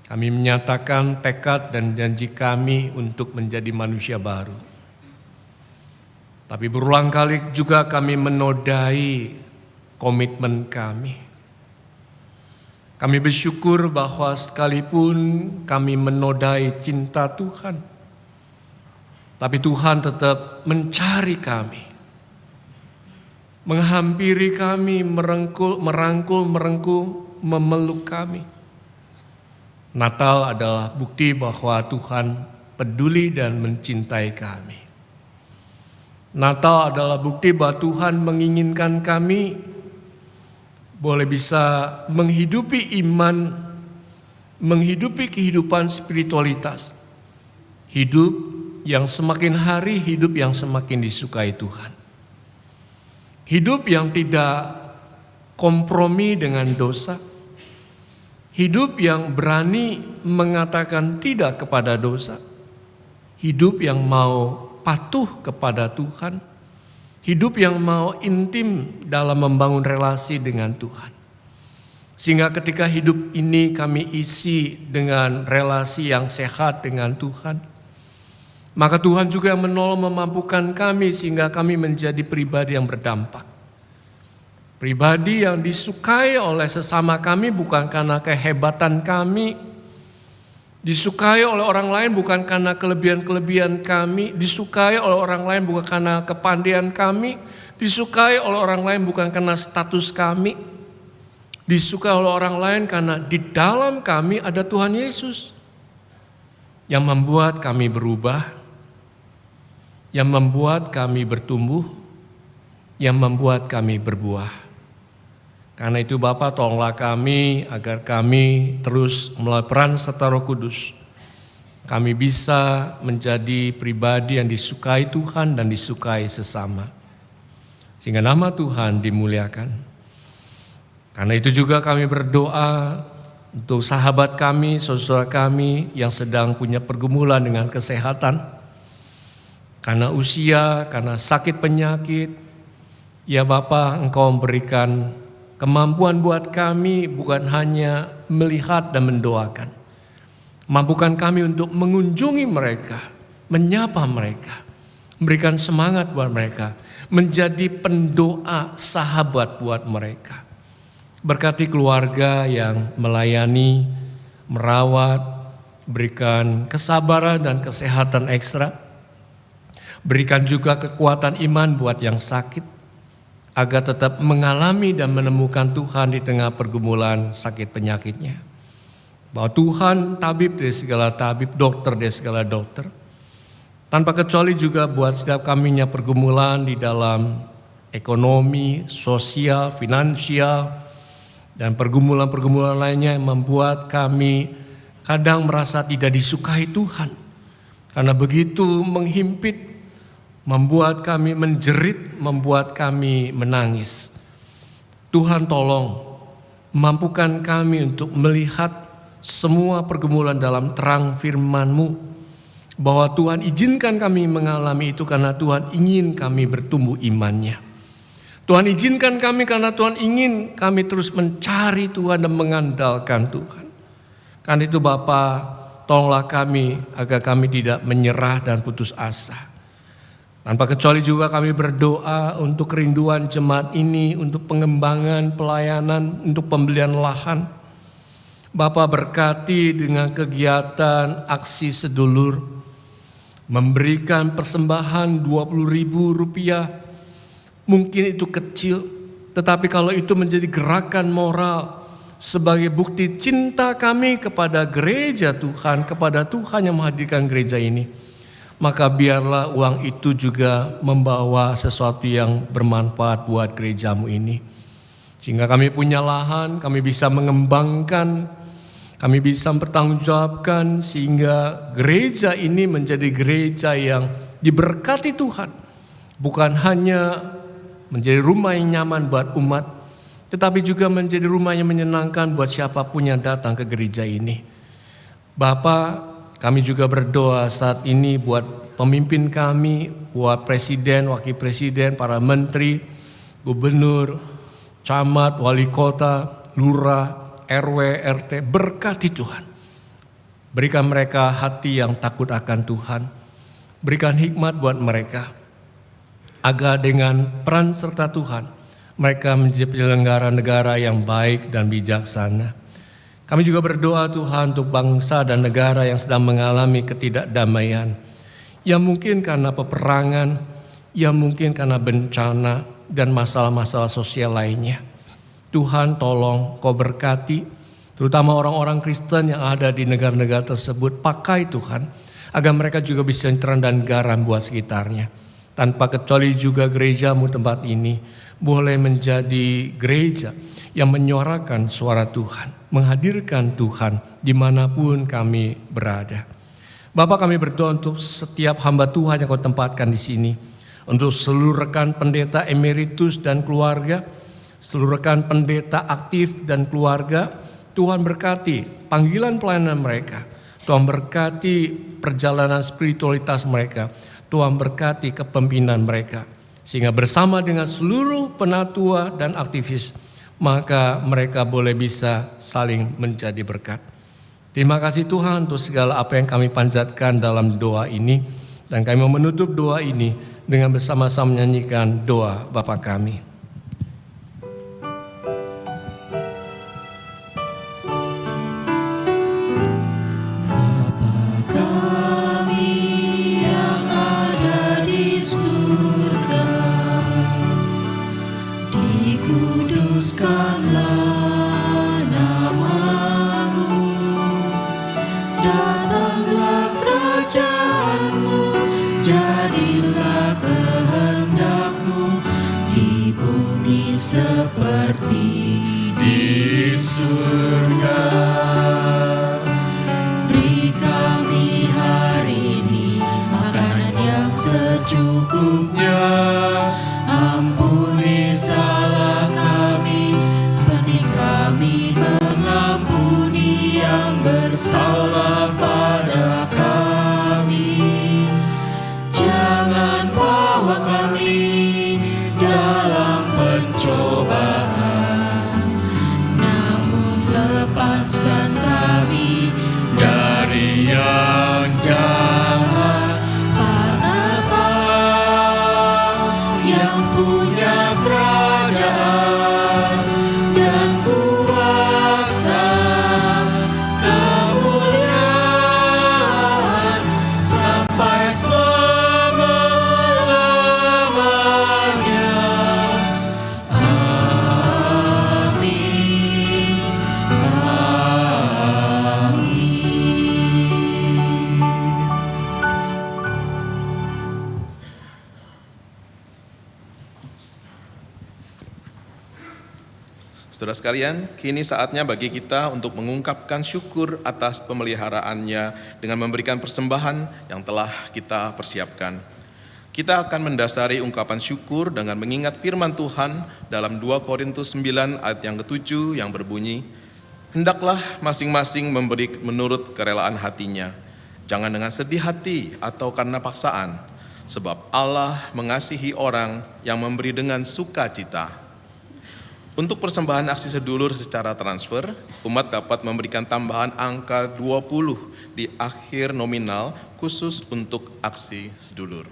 kami menyatakan tekad dan janji kami untuk menjadi manusia baru. Tapi berulang kali juga kami menodai komitmen kami. Kami bersyukur bahwa sekalipun kami menodai cinta Tuhan, tapi Tuhan tetap mencari kami, menghampiri kami, merangkul, memeluk kami. Natal adalah bukti bahwa Tuhan peduli dan mencintai kami. Natal adalah bukti bahwa Tuhan menginginkan kami boleh bisa menghidupi iman, menghidupi kehidupan spiritualitas, hidup yang semakin hari, hidup yang semakin disukai Tuhan. Hidup yang tidak kompromi dengan dosa. Hidup yang berani mengatakan tidak kepada dosa. Hidup yang mau patuh kepada Tuhan. Hidup yang mau intim dalam membangun relasi dengan Tuhan. Sehingga ketika hidup ini kami isi dengan relasi yang sehat dengan Tuhan, maka Tuhan juga menolong memampukan kami sehingga kami menjadi pribadi yang berdampak. Pribadi yang disukai oleh sesama kami bukan karena kehebatan kami, disukai oleh orang lain bukan karena kelebihan-kelebihan kami, disukai oleh orang lain bukan karena kepandaian kami, disukai oleh orang lain bukan karena status kami, disukai oleh orang lain karena di dalam kami ada Tuhan Yesus yang membuat kami berubah, yang membuat kami bertumbuh, yang membuat kami berbuah. Karena itu Bapa, tolonglah kami agar kami terus melalui peran serta Roh Kudus, kami bisa menjadi pribadi yang disukai Tuhan dan disukai sesama. Sehingga nama Tuhan dimuliakan. Karena itu juga kami berdoa untuk sahabat kami, saudara kami yang sedang punya pergumulan dengan kesehatan. Karena usia, karena sakit penyakit, ya Bapa, Engkau memberikan kemampuan buat kami bukan hanya melihat dan mendoakan. Mampukan kami untuk mengunjungi mereka, menyapa mereka, memberikan semangat buat mereka, menjadi pendoa sahabat buat mereka. Berkati keluarga yang melayani, merawat, berikan kesabaran dan kesehatan ekstra. Berikan juga kekuatan iman buat yang sakit, agar tetap mengalami dan menemukan Tuhan di tengah pergumulan sakit penyakitnya. Bahwa Tuhan tabib dari segala tabib, dokter dari segala dokter. Tanpa kecuali juga buat setiap kaminya pergumulan di dalam ekonomi, sosial, finansial, dan pergumulan-pergumulan lainnya yang membuat kami kadang merasa tidak disukai Tuhan. Karena begitu menghimpit, membuat kami menjerit, membuat kami menangis. Tuhan tolong mampukan kami untuk melihat semua pergumulan dalam terang firman-Mu, bahwa Tuhan izinkan kami mengalami itu karena Tuhan ingin kami bertumbuh imannya. Tuhan izinkan kami karena Tuhan ingin kami terus mencari Tuhan dan mengandalkan Tuhan. Karena itu Bapa, tolonglah kami agar kami tidak menyerah dan putus asa. Tanpa kecuali juga kami berdoa untuk kerinduan jemaat ini, untuk pengembangan pelayanan, untuk pembelian lahan. Bapa berkati dengan kegiatan aksi sedulur, memberikan persembahan Rp20.000. Mungkin itu kecil, tetapi kalau itu menjadi gerakan moral sebagai bukti cinta kami kepada gereja Tuhan, kepada Tuhan yang menghadirkan gereja ini, maka biarlah uang itu juga membawa sesuatu yang bermanfaat buat gerejamu ini. Sehingga kami punya lahan, kami bisa mengembangkan, kami bisa mempertanggungjawabkan, sehingga gereja ini menjadi gereja yang diberkati Tuhan. Bukan hanya menjadi rumah yang nyaman buat umat, tetapi juga menjadi rumah yang menyenangkan buat siapapun yang datang ke gereja ini. Bapa, kami juga berdoa saat ini buat pemimpin kami, buat presiden, wakil presiden, para menteri, gubernur, camat, wali kota, lurah, RW, RT. Berkati Tuhan. Berikan mereka hati yang takut akan Tuhan. Berikan hikmat buat mereka, agar dengan peran serta Tuhan, mereka menjadi penyelenggara negara yang baik dan bijaksana. Kami juga berdoa Tuhan untuk bangsa dan negara yang sedang mengalami ketidakdamaian, yang mungkin karena peperangan, yang mungkin karena bencana dan masalah-masalah sosial lainnya. Tuhan tolong Kau berkati, terutama orang-orang Kristen yang ada di negara-negara tersebut. Pakai Tuhan, agar mereka juga bisa terang dan garam buat sekitarnya. Tanpa kecuali juga gerejamu tempat ini boleh menjadi gereja yang menyuarakan suara Tuhan, menghadirkan Tuhan dimanapun kami berada. Bapak, kami berdoa untuk setiap hamba Tuhan yang Kau tempatkan di sini, untuk seluruh rekan pendeta emeritus dan keluarga, seluruh rekan pendeta aktif dan keluarga. Tuhan berkati panggilan pelayanan mereka, Tuhan berkati perjalanan spiritualitas mereka, Tuhan berkati kepemimpinan mereka, sehingga bersama dengan seluruh penatua dan aktivis, maka mereka boleh bisa saling menjadi berkat. Terima kasih Tuhan untuk segala apa yang kami panjatkan dalam doa ini. Dan kami mau menutup doa ini dengan bersama-sama menyanyikan doa Bapa kami. Kuduskanlah nama-Mu, datanglah kerajaan-Mu, jadilah kehendak-Mu di bumi seperti di surga. Beri kami hari ini makanan yang secukupnya, ampuni salah kami seperti kami mengampuni yang bersalah pada kami. Jangan bawa kami dalam pencobaan, namun lepaskan kami dari yang jahat. Karena Kau yang punya kerajaan dan kuasa, kemuliaan sampai selama-lamanya. Amin. Amin. Saudara sekalian, kini saatnya bagi kita untuk mengungkapkan syukur atas pemeliharaannya dengan memberikan persembahan yang telah kita persiapkan. Kita akan mendasari ungkapan syukur dengan mengingat firman Tuhan dalam 2 Korintus 9 ayat yang ke-7 yang berbunyi, "Hendaklah masing-masing memberi menurut kerelaan hatinya, jangan dengan sedih hati atau karena paksaan, sebab Allah mengasihi orang yang memberi dengan sukacita." Untuk persembahan aksi sedulur secara transfer, umat dapat memberikan tambahan angka 20 di akhir nominal khusus untuk aksi sedulur.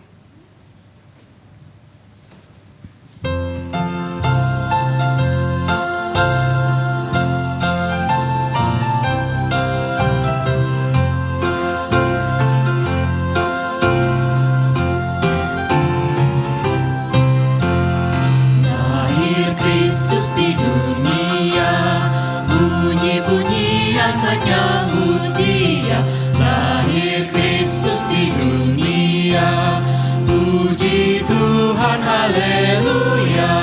Kristus di dunia, bunyi-bunyian menyambut Dia. Lahir Kristus di dunia, puji Tuhan, haleluya.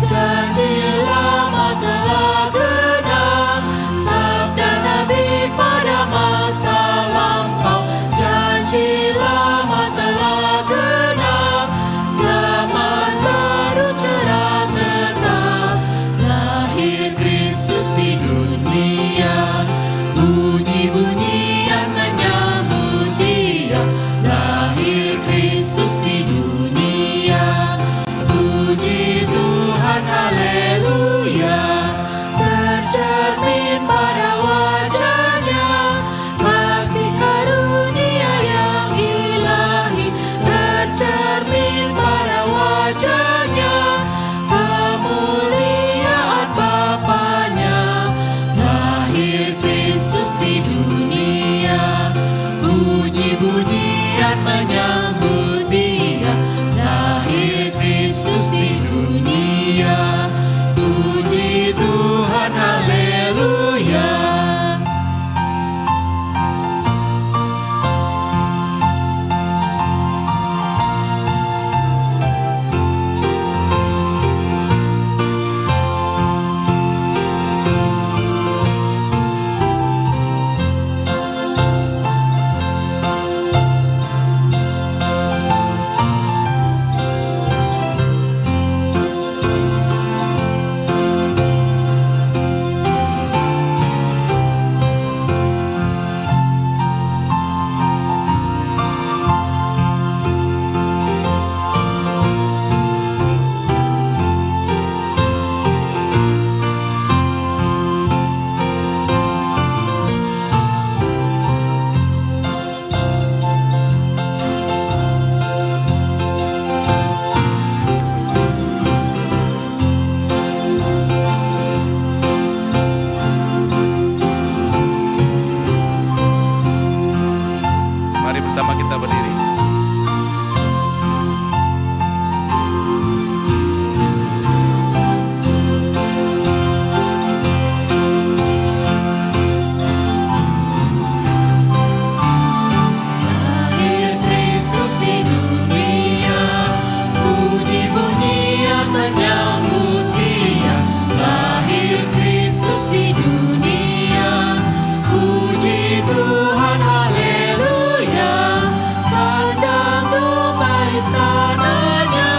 Janji lama telah genap, sabda Nabi pada masa lampau. Janji lama telah genap, zaman baru cerah tetap. Lahir Kristus di dunia, bunyi-bunyian menyambut Dia. Lahir Kristus di dunia, puji Tuhan, haleluya. Tercermin pada wajahnya kasih karunia yang ilahi. Tercermin pada wajahnya kemuliaan Bapanya. Lahir Kristus di dunia, bunyi-bunyian menyambut Dia. Lahir Kristus di dunia, puji Tuhan, haleluya. Mari bersama kita berdiri. Lahir Kristus di dunia, bunyi-bunyian menyambut Dia. Lahir Kristus di dunia, puji Tuhan, haleluya. Kandang domba istananya,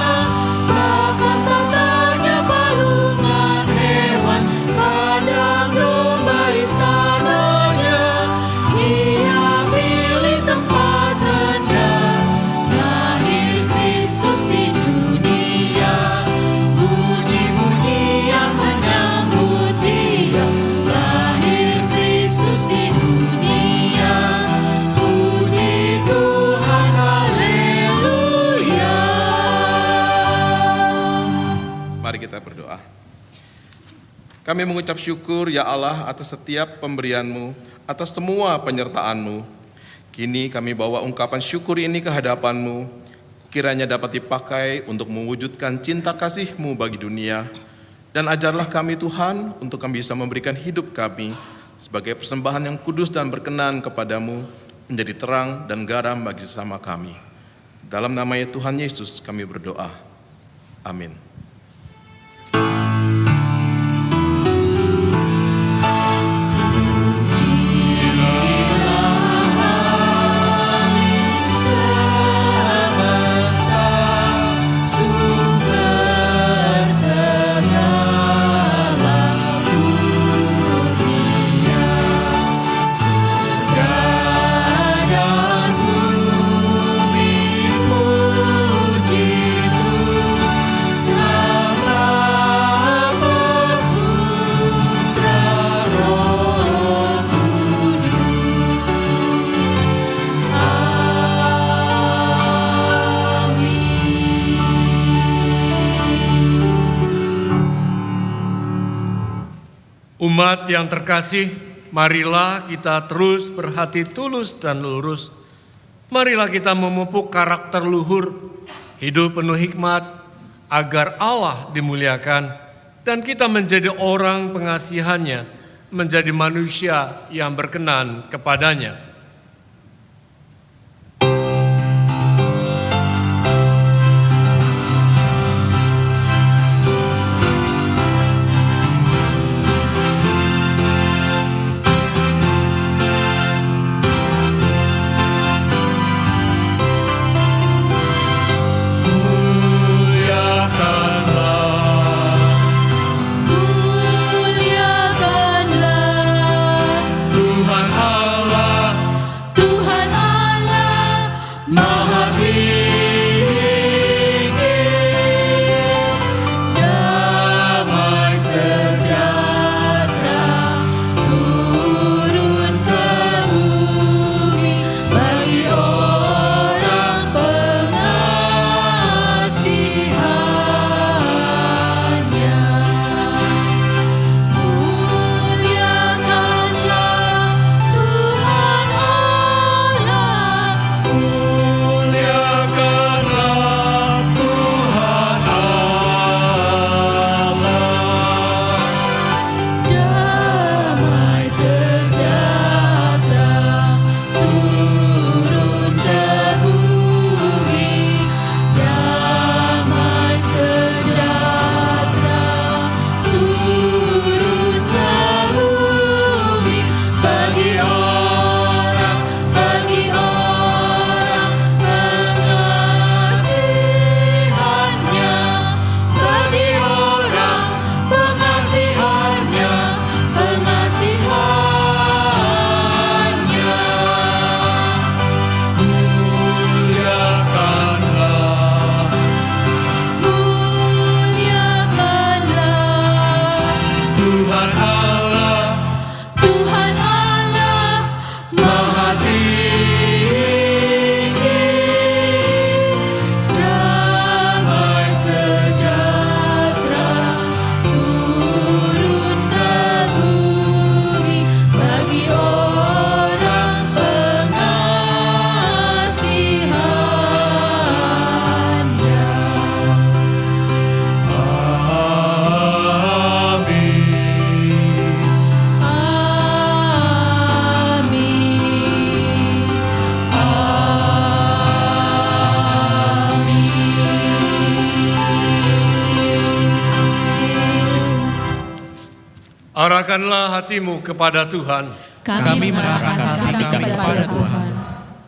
bahkan tatanya balungan hewan. Kandang domba istananya, Ia pilih tempat rendah. Lahir Kristus di dunia, bunyi-bunyian menyambut Dia. Lahir Kristus di dunia, puji Tuhan, haleluya. Mari kita berdoa. Kami mengucap syukur ya Allah atas setiap pemberian-Mu, atas semua penyertaan-Mu. Kini kami bawa ungkapan syukur ini ke hadapan-Mu, kiranya dapat dipakai untuk mewujudkan cinta kasih-Mu bagi dunia. Dan ajarlah kami Tuhan untuk kami bisa memberikan hidup kami sebagai persembahan yang kudus dan berkenan kepadamu, menjadi terang dan garam bagi sesama kami. Dalam nama Tuhan Yesus kami berdoa. Amin. Pujilah Halik semesta, Umat yang terkasih, marilah kita terus berhati tulus dan lurus. Marilah kita memupuk karakter luhur, hidup penuh hikmat, agar Allah dimuliakan dan kita menjadi orang pengasihannya, menjadi manusia yang berkenan kepadanya. Arahkanlah hatimu kepada Tuhan. Kami merahkan hati kami kepada Tuhan.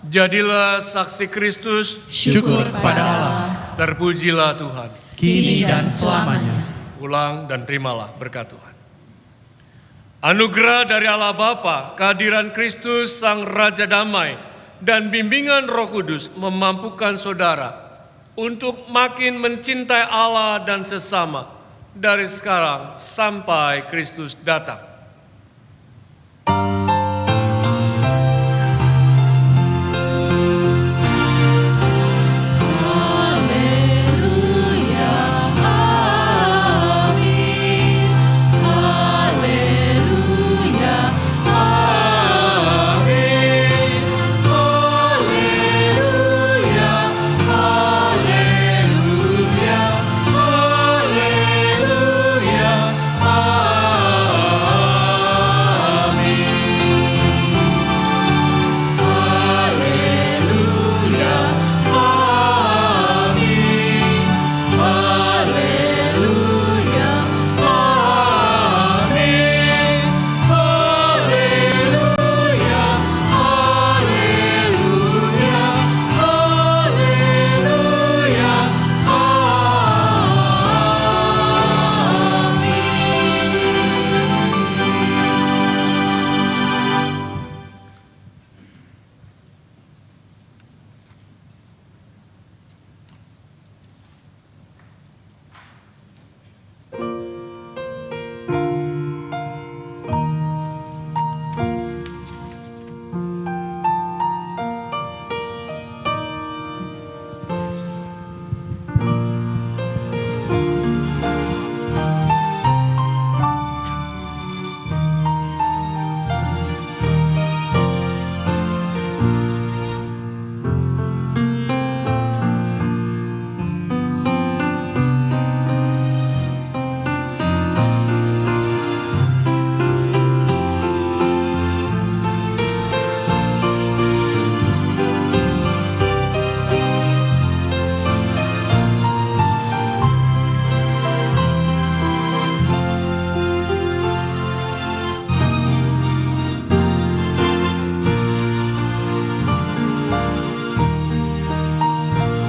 Jadilah saksi Kristus. Syukur kepada Allah. Terpujilah Tuhan. Kini dan selamanya. Ulang dan terimalah berkat Tuhan. Anugerah dari Allah Bapa, kehadiran Kristus Sang Raja Damai, dan bimbingan Roh Kudus memampukan saudara untuk makin mencintai Allah dan sesama dari sekarang sampai Kristus datang.